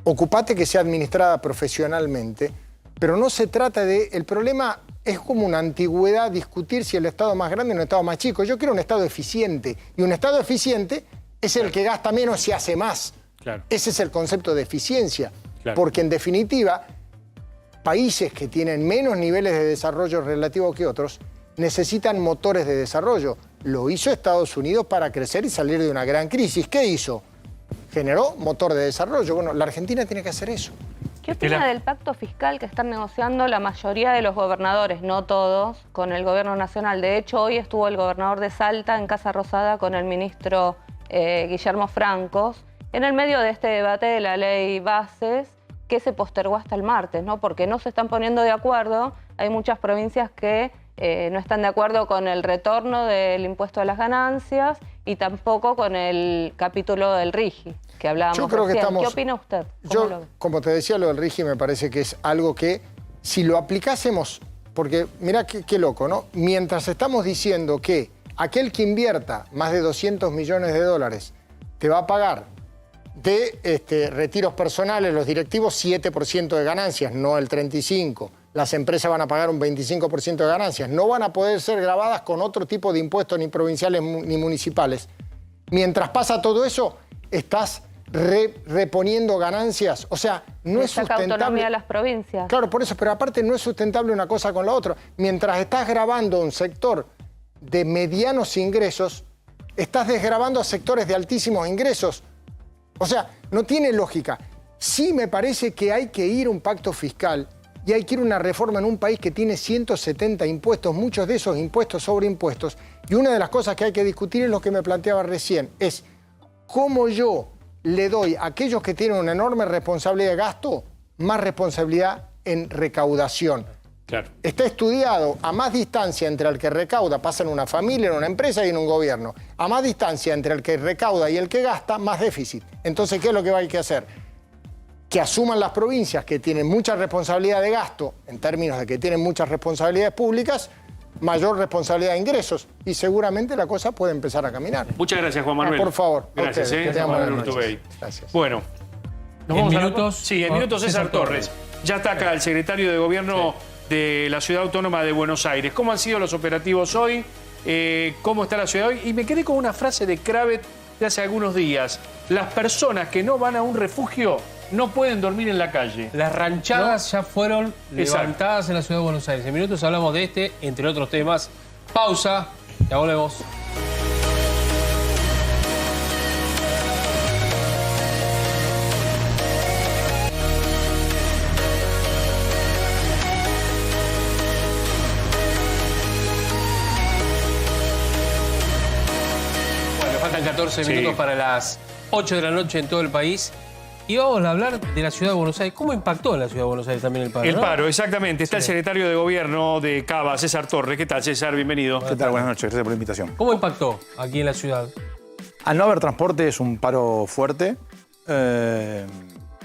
ocupate que sea administrada profesionalmente, pero no se trata de... El problema es como una antigüedad discutir si el Estado es más grande o un Estado más chico. Yo quiero un Estado eficiente, y un Estado eficiente es el que gasta menos y hace más. Claro. Ese es el concepto de eficiencia, Claro. porque en definitiva, países que tienen menos niveles de desarrollo relativo que otros necesitan motores de desarrollo. Lo hizo Estados Unidos para crecer y salir de una gran crisis. ¿Qué hizo? Generó motor de desarrollo. Bueno, la Argentina tiene que hacer eso. ¿Qué opina del pacto fiscal que están negociando la mayoría de los gobernadores, no todos, con el gobierno nacional? De hecho, hoy estuvo el gobernador de Salta en Casa Rosada con el ministro Guillermo Francos, en el medio de este debate de la ley Bases, que se postergó hasta el martes, ¿no? Porque no se están poniendo de acuerdo. Hay muchas provincias que no están de acuerdo con el retorno del impuesto a las ganancias y tampoco con el capítulo del RIGI, que hablábamos Yo creo que recién. estamos... ¿Qué opina usted? Yo, como te decía, lo del RIGI me parece que es algo que, si lo aplicásemos, porque mirá qué loco, ¿no? Mientras estamos diciendo que aquel que invierta más de 200 millones de dólares te va a pagar de retiros personales, los directivos, 7% de ganancias, no el 35%. Las empresas van a pagar un 25% de ganancias. No van a poder ser gravadas con otro tipo de impuestos, ni provinciales ni municipales. Mientras pasa todo eso, estás reponiendo ganancias. O sea, no es sustentable. Autonomía a las provincias. Claro, por eso, pero aparte no es sustentable una cosa con la otra. Mientras estás gravando un sector de medianos ingresos, estás desgravando a sectores de altísimos ingresos. O sea, no tiene lógica. Sí me parece que hay que ir a un pacto fiscal y hay que ir a una reforma en un país que tiene 170 impuestos, muchos de esos impuestos sobre impuestos. Y una de las cosas que hay que discutir es lo que me planteaba recién, es cómo yo le doy a aquellos que tienen una enorme responsabilidad de gasto, más responsabilidad en recaudación. Claro. Está estudiado a más distancia entre el que recauda, pasa en una familia, en una empresa y en un gobierno. A más distancia entre el que recauda y el que gasta, más déficit. Entonces, ¿qué es lo que hay que hacer? Que asuman las provincias que tienen mucha responsabilidad de gasto, en términos de que tienen muchas responsabilidades públicas, mayor responsabilidad de ingresos. Y seguramente la cosa puede empezar a caminar. Muchas gracias, Juan Manuel. Por favor. Gracias, Juan Manuel Urtubey. Gracias. Bueno. ¿Nos vamos a minutos? Sí, en minutos César Torres. Ya está acá el secretario de Gobierno de la Ciudad Autónoma de Buenos Aires. ¿Cómo han sido los operativos hoy? ¿Cómo está la ciudad hoy? Y me quedé con una frase de Kravet de hace algunos días. Las personas que no van a un refugio no pueden dormir en la calle. Las ranchadas ya fueron levantadas en la Ciudad de Buenos Aires. En minutos hablamos de este, entre otros temas. Pausa, ya volvemos. Bueno, faltan 14 minutos para las 8 de la noche en todo el país. Y vamos a hablar de la Ciudad de Buenos Aires. ¿Cómo impactó en la Ciudad de Buenos Aires también el paro? El paro, exactamente. Está el secretario de Gobierno de Cava, César Torres. ¿Qué tal, César? Bienvenido. ¿Qué tal? Buenas noches. Gracias por la invitación. ¿Cómo impactó aquí en la ciudad? Al no haber transporte es un paro fuerte.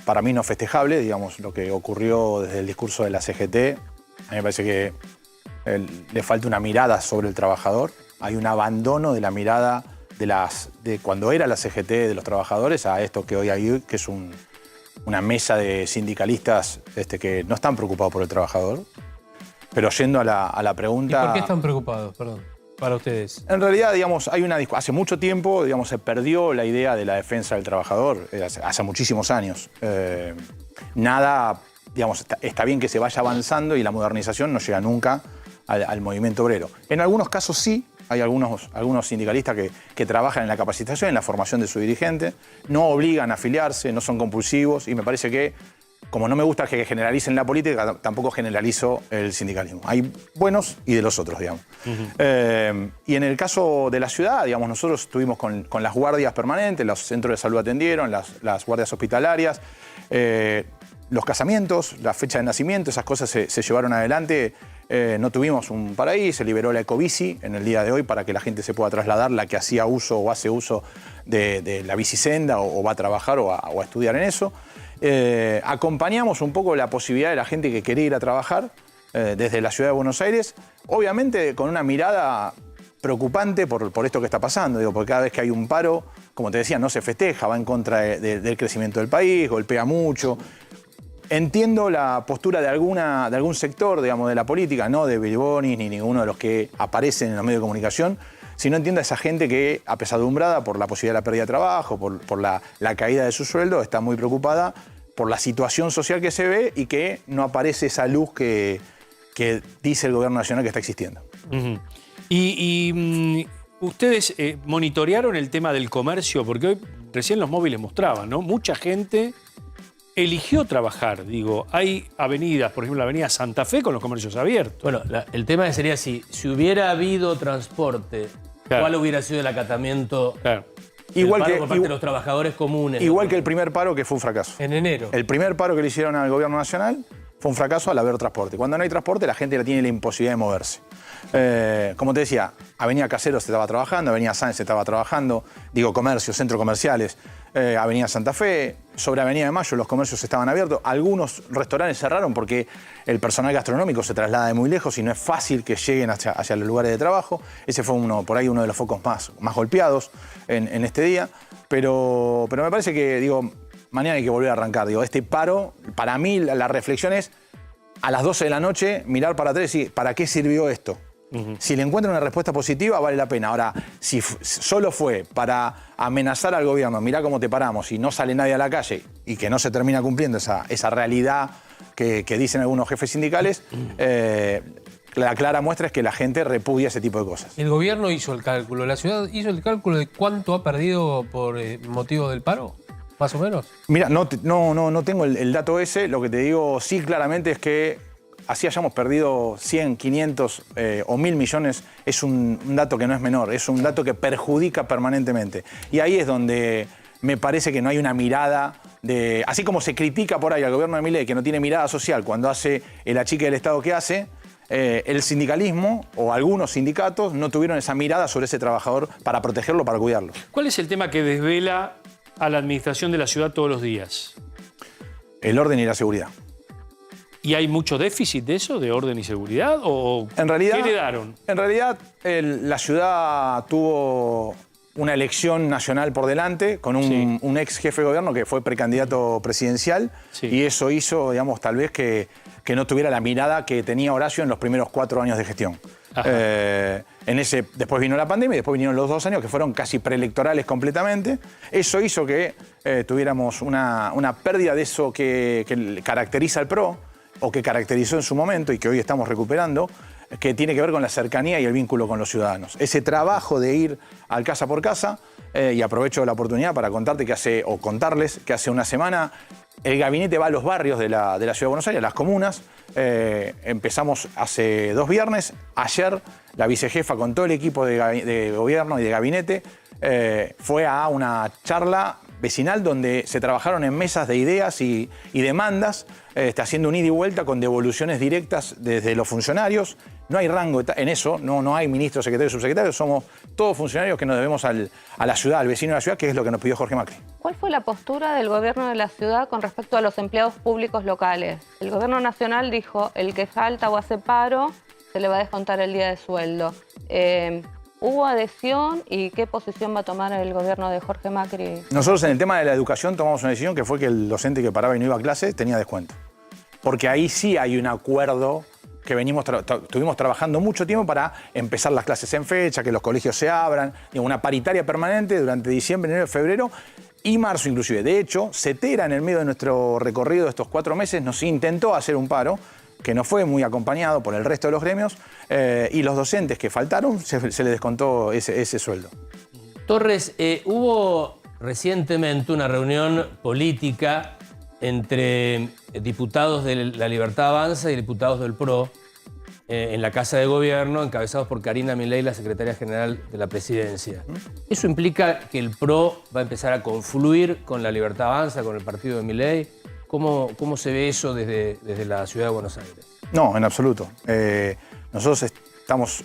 para mí no festejable, digamos, lo que ocurrió desde el discurso de la CGT. A mí me parece que le falta una mirada sobre el trabajador. Hay un abandono de la mirada de cuando era la CGT de los trabajadores a esto que hoy hay, que es una mesa de sindicalistas que no están preocupados por el trabajador. Pero yendo a la pregunta... ¿Y por qué están preocupados, perdón, para ustedes? En realidad, digamos, hace mucho tiempo, digamos, se perdió la idea de la defensa del trabajador, hace muchísimos años. Nada, digamos, está bien que se vaya avanzando y la modernización no llega nunca al movimiento obrero. En algunos casos sí, hay algunos sindicalistas que trabajan en la capacitación, en la formación de su dirigente, no obligan a afiliarse, no son compulsivos y me parece que, como no me gusta que generalicen la política, tampoco generalizo el sindicalismo. Hay buenos y de los otros, digamos. Y en el caso de la ciudad, digamos, nosotros estuvimos con las guardias permanentes, los centros de salud atendieron, las guardias hospitalarias, los casamientos, la fecha de nacimiento, esas cosas se llevaron adelante. No tuvimos un paraíso, se liberó la ecobici en el día de hoy para que la gente se pueda trasladar, la que hacía uso o hace uso de la bicisenda o va a trabajar o a estudiar en eso. Acompañamos un poco la posibilidad de la gente que quería ir a trabajar desde la ciudad de Buenos Aires, obviamente con una mirada preocupante por esto que está pasando, porque cada vez que hay un paro, como te decía, no se festeja, va en contra del crecimiento del país, golpea mucho. Entiendo la postura de algún sector, digamos, de la política, no de Belbonis ni ninguno de los que aparecen en los medios de comunicación, sino entiendo a esa gente que, apesadumbrada por la posibilidad de la pérdida de trabajo, por la caída de su sueldo, está muy preocupada por la situación social que se ve y que no aparece esa luz que dice el gobierno nacional que está existiendo. Ustedes monitorearon el tema del comercio, porque hoy recién los móviles mostraban, ¿no? Mucha gente eligió trabajar, digo. Hay avenidas, por ejemplo, la avenida Santa Fe con los comercios abiertos. Bueno, el tema sería si hubiera habido transporte, ¿cuál hubiera sido el acatamiento? Igual por parte de los trabajadores comunes. Igual que el primer paro, que fue un fracaso. En enero. El primer paro que le hicieron al gobierno nacional fue un fracaso al haber transporte. Cuando no hay transporte, la gente tiene la imposibilidad de moverse. Como te decía, Avenida Caseros se estaba trabajando, Avenida Sáenz se estaba trabajando, digo, comercios, centros comerciales, Avenida Santa Fe, sobre Avenida de Mayo los comercios estaban abiertos. Algunos restaurantes cerraron porque el personal gastronómico se traslada de muy lejos y no es fácil que lleguen hacia los lugares de trabajo. Ese fue por ahí uno de los focos más golpeados en este día. Pero me parece que, digo, mañana hay que volver a arrancar. Digo, este paro, para mí la reflexión es a las 12 de la noche mirar para atrás y decir, ¿para qué sirvió esto? Si le encuentran una respuesta positiva, vale la pena. Ahora, si solo fue para amenazar al gobierno, mirá cómo te paramos y no sale nadie a la calle y que no se termina cumpliendo esa realidad que dicen algunos jefes sindicales, la clara muestra es que la gente repudia ese tipo de cosas. ¿El gobierno hizo el cálculo? ¿La ciudad hizo el cálculo de cuánto ha perdido por motivo del paro? ¿Más o menos? Mira, no tengo el dato ese. Lo que te digo sí claramente es que así hayamos perdido 100, 500 o 1.000 millones, es un dato que no es menor, es un dato que perjudica permanentemente. Y ahí es donde me parece que no hay una mirada de... Así como se critica por ahí al gobierno de Milei que no tiene mirada social cuando hace el achique del Estado que hace, el sindicalismo o algunos sindicatos no tuvieron esa mirada sobre ese trabajador para protegerlo, para cuidarlo. ¿Cuál es el tema que desvela a la administración de la ciudad todos los días? El orden y la seguridad. ¿Y hay mucho déficit de eso, de orden y seguridad? ¿O en realidad, qué heredaron? En realidad, la ciudad tuvo una elección nacional por delante con un ex jefe de gobierno que fue precandidato presidencial y eso hizo, digamos, tal vez que no tuviera la mirada que tenía Horacio en los primeros 4 años de gestión. Después vino la pandemia y después vinieron los 2 años que fueron casi preelectorales completamente. Eso hizo que tuviéramos una pérdida de eso que caracteriza al PRO, o que caracterizó en su momento y que hoy estamos recuperando, que tiene que ver con la cercanía y el vínculo con los ciudadanos. Ese trabajo de ir al casa por casa, y aprovecho la oportunidad para contarles que hace una semana el gabinete va a los barrios de la Ciudad de Buenos Aires, a las comunas. Empezamos hace 2 viernes. Ayer la vicejefa con todo el equipo de gobierno y de gabinete fue a una charla vecinal donde se trabajaron en mesas de ideas y demandas, haciendo un ida y vuelta con devoluciones directas desde los funcionarios. No hay rango en eso, no hay ministros, secretarios, subsecretarios, somos todos funcionarios que nos debemos a la ciudad, al vecino de la ciudad, que es lo que nos pidió Jorge Macri. ¿Cuál fue la postura del gobierno de la ciudad con respecto a los empleados públicos locales? El gobierno nacional dijo, el que falta o hace paro, se le va a descontar el día de sueldo. ¿Hubo adhesión y qué posición va a tomar el gobierno de Jorge Macri? Nosotros en el tema de la educación tomamos una decisión que fue que el docente que paraba y no iba a clase tenía descuento. Porque ahí sí hay un acuerdo que estuvimos trabajando mucho tiempo para empezar las clases en fecha, que los colegios se abran, una paritaria permanente durante diciembre, enero, febrero y marzo inclusive. De hecho, CETERA en el medio de nuestro recorrido de estos 4 meses nos intentó hacer un paro, que no fue muy acompañado por el resto de los gremios, y los docentes que faltaron se les descontó ese sueldo. Torres, hubo recientemente una reunión política entre diputados de La Libertad Avanza y diputados del PRO en la Casa de Gobierno, encabezados por Karina Milei, la secretaria general de la Presidencia. ¿Eso implica que el PRO va a empezar a confluir con La Libertad Avanza, con el partido de Milei? ¿Cómo se ve eso desde la ciudad de Buenos Aires? No, en absoluto. Nosotros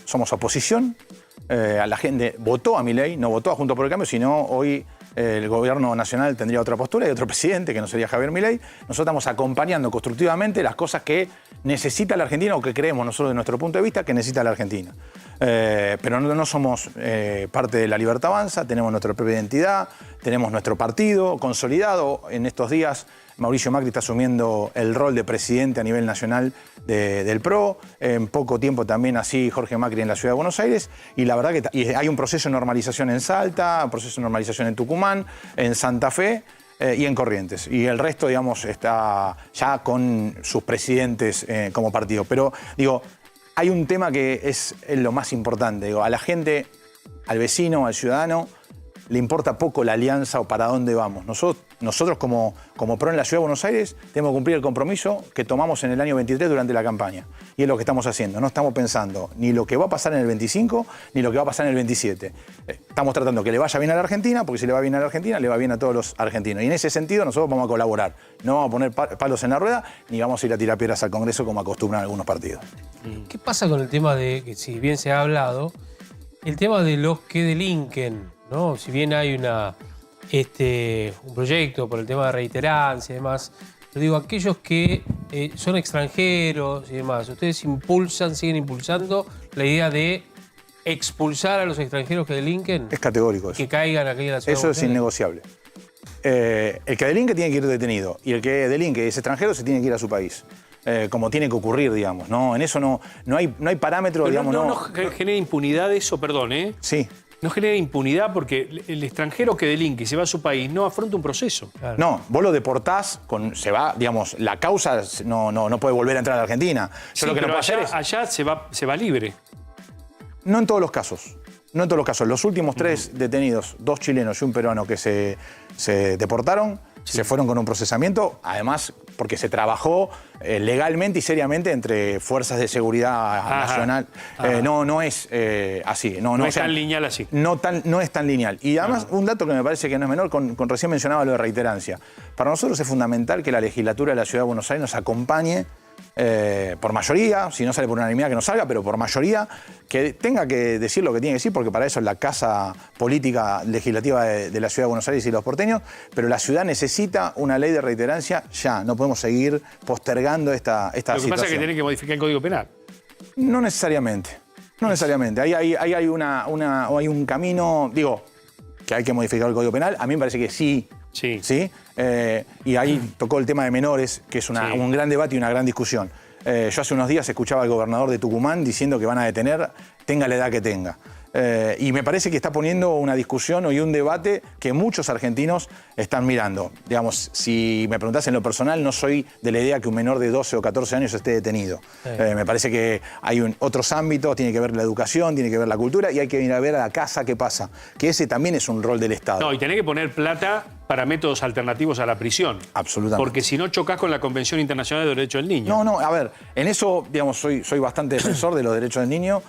somos oposición. La gente votó a Milei, no votó a Juntos por el Cambio, sino hoy el gobierno nacional tendría otra postura y otro presidente, que no sería Javier Milei. Nosotros estamos acompañando constructivamente las cosas que necesita la Argentina o que creemos nosotros, de nuestro punto de vista, que necesita la Argentina. Pero no somos parte de La Libertad Avanza, tenemos nuestra propia identidad, tenemos nuestro partido consolidado. En estos días Mauricio Macri está asumiendo el rol de presidente a nivel nacional del PRO. En poco tiempo también así Jorge Macri en la ciudad de Buenos Aires. Y la verdad que hay un proceso de normalización en Salta, un proceso de normalización en Tucumán, en Santa Fe y en Corrientes. Y el resto, digamos, está ya con sus presidentes como partido. Pero, digo, hay un tema que es lo más importante. Digo, a la gente, al vecino, al ciudadano, le importa poco la alianza o para dónde vamos. Nosotros como PRO en la Ciudad de Buenos Aires tenemos que cumplir el compromiso que tomamos en el año 23 durante la campaña. Y es lo que estamos haciendo. No estamos pensando ni lo que va a pasar en el 25 ni lo que va a pasar en el 27. Estamos tratando que le vaya bien a la Argentina, porque si le va bien a la Argentina, le va bien a todos los argentinos. Y en ese sentido nosotros vamos a colaborar. No vamos a poner palos en la rueda ni vamos a ir a tirar piedras al Congreso como acostumbran algunos partidos. ¿Qué pasa con el tema de, que si bien se ha hablado, el tema de los que delinquen, ¿no? Si bien hay un proyecto por el tema de reiterancia y demás, pero digo, aquellos que son extranjeros y demás, ¿ustedes siguen impulsando la idea de expulsar a los extranjeros que delinquen? Es categórico eso. Que caigan aquí en la ciudad. Eso es innegociable. El que delinque tiene que ir detenido y el que delinque y es extranjero se tiene que ir a su país. Como tiene que ocurrir, digamos, ¿no? En eso no hay parámetro, pero digamos, no genera impunidad eso, perdón, ¿eh? Sí. No genera impunidad porque el extranjero que delinque y se va a su país no afronta un proceso. Claro. No, vos lo deportás, se va, digamos, la causa no puede volver a entrar a la Argentina. Sí, lo que pero no puedo allá se va libre. No en todos los casos. No en todos los casos. Los últimos 3 detenidos, 2 chilenos y un peruano que se deportaron, se fueron con un procesamiento, además porque se trabajó legalmente y seriamente entre fuerzas de seguridad nacional. No es así. No es tan lineal así. No es tan lineal. Y además, un dato que me parece que no es menor, con recién mencionaba lo de reiterancia. Para nosotros es fundamental que la legislatura de la Ciudad de Buenos Aires nos acompañe por mayoría, si no sale por unanimidad que no salga, pero por mayoría, que tenga que decir lo que tiene que decir, porque para eso es la casa política legislativa de la Ciudad de Buenos Aires y los porteños, pero la ciudad necesita una ley de reiterancia ya, no podemos seguir postergando esta situación. Lo que pasa es que tiene que modificar el Código Penal. No necesariamente, no necesariamente. Hay un camino, digo, que hay que modificar el Código Penal, a mí me parece que sí. ¿Sí? Y ahí tocó el tema de menores, que es un gran debate y una gran discusión. Yo hace unos días escuchaba al gobernador de Tucumán diciendo que van a detener, tenga la edad que tenga. Y me parece que está poniendo una discusión y un debate que muchos argentinos están mirando. Digamos, si me preguntás en lo personal, no soy de la idea que un menor de 12 o 14 años esté detenido. Me parece que hay otros ámbitos, tiene que ver la educación, tiene que ver la cultura y hay que ir a ver a la casa qué pasa. Que ese también es un rol del Estado. No, y tenés que poner plata para métodos alternativos a la prisión. Absolutamente. Porque si no chocas con la Convención Internacional de Derechos del Niño. No, a ver, en eso, digamos, soy bastante defensor de los derechos del niño.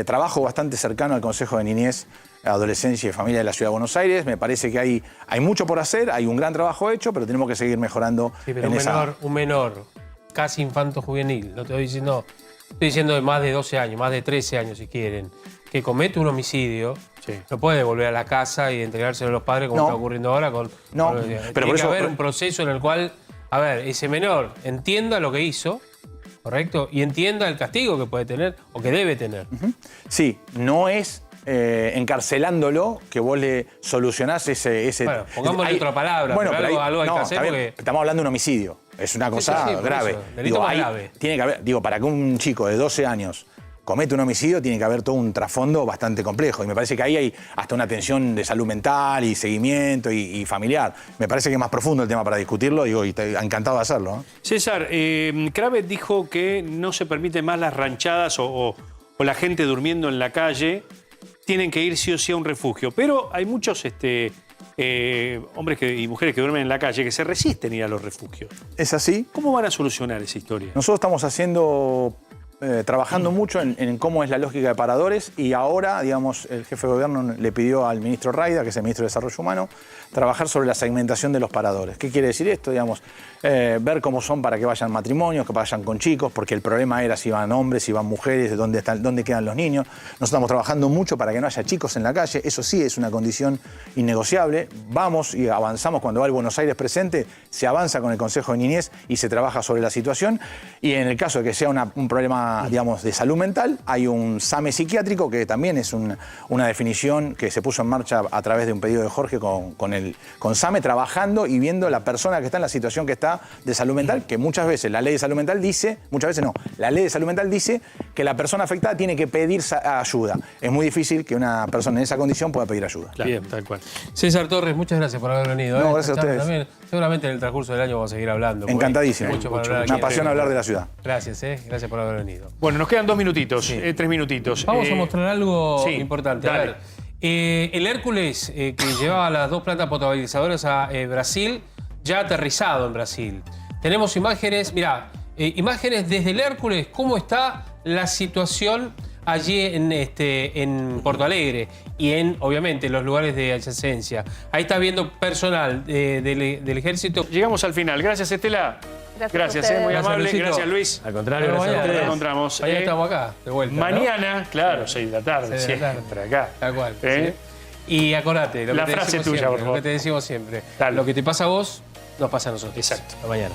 Trabajo bastante cercano al Consejo de Niñez adolescencia y familia de la Ciudad de Buenos Aires. Me parece que hay mucho por hacer, hay un gran trabajo hecho, pero tenemos que seguir mejorando Sí, pero en un menor, casi infanto juvenil, no te estoy diciendo de más de 12 años, más de 13 años si quieren, que comete un homicidio, no puede volver a la casa y entregárselo a los padres como está ocurriendo ahora. Pero tiene por que eso, haber un proceso en el cual, a ver, ese menor entienda lo que hizo, ¿correcto? Y entienda el castigo que puede tener o que debe tener. Sí, no es encarcelándolo que vos le solucionás ese... Bueno, pongámosle otra palabra, bueno, pero algo hay que hacer bien, porque... Estamos hablando de un homicidio, es una cosa por grave. eso, delito más grave. Tiene que haber, para que un chico de 12 años comete un homicidio, tiene que haber todo un trasfondo bastante complejo. Y me parece que ahí hay hasta una atención de salud mental y seguimiento y familiar. Me parece que es más profundo el tema para discutirlo y estoy encantado de hacerlo, ¿no? César, Kravet dijo que no se permiten más las ranchadas o la gente durmiendo en la calle. Tienen que ir sí o sí a un refugio. Pero hay muchos hombres y mujeres que duermen en la calle que se resisten a ir a los refugios. ¿Es así? ¿Cómo van a solucionar esa historia? Nosotros estamos trabajando mucho en cómo es la lógica de paradores y ahora, digamos, el jefe de gobierno le pidió al ministro Rayda, que es el ministro de Desarrollo Humano, trabajar sobre la segmentación de los paradores. ¿Qué quiere decir esto? Digamos, ver cómo son para que vayan matrimonios, que vayan con chicos, porque el problema era si van hombres, si van mujeres, dónde quedan los niños. Nosotros estamos trabajando mucho para que no haya chicos en la calle, eso sí es una condición innegociable. Vamos y avanzamos cuando va el Buenos Aires presente, se avanza con el Consejo de Niñez y se trabaja sobre la situación. Y en el caso de que sea un problema, digamos, de salud mental, hay un SAME psiquiátrico, que también es una definición que se puso en marcha a través de un pedido de Jorge con SAME, trabajando y viendo la persona que está en la situación que está de salud mental, que muchas veces la ley de salud mental dice, muchas veces no, la ley de salud mental dice que la persona afectada tiene que pedir ayuda. Es muy difícil que una persona en esa condición pueda pedir ayuda. Claro. Bien, tal cual. César Torres, muchas gracias por haber venido. No, gracias a ustedes. También, seguramente en el transcurso del año vamos a seguir hablando. Encantadísimo. Una pasión hablar de la ciudad. Gracias, gracias por haber venido. Bueno, nos quedan 2 minutitos, 3 minutitos. Vamos a mostrar algo importante. Dale. A ver, el Hércules que llevaba las 2 plantas potabilizadoras a Brasil, ya ha aterrizado en Brasil. Tenemos imágenes, mirá, imágenes desde el Hércules, cómo está la situación allí en Porto Alegre y obviamente, en los lugares de adyacencia. Ahí está viendo personal del ejército. Llegamos al final. Gracias, Estela. Gracias, muy amable. Luisito. Gracias, Luis. Al contrario, Bueno, gracias a mañana ustedes. Nos encontramos. Mañana estamos acá, de vuelta. Mañana, claro, 6 de la tarde, 6 de la tarde. siempre acá. Tal cual. ¿Sí? Y acordate, La frase tuya, por favor. lo que te decimos siempre. Dale. Lo que te pasa a vos, nos pasa a nosotros. Exacto. Hasta mañana.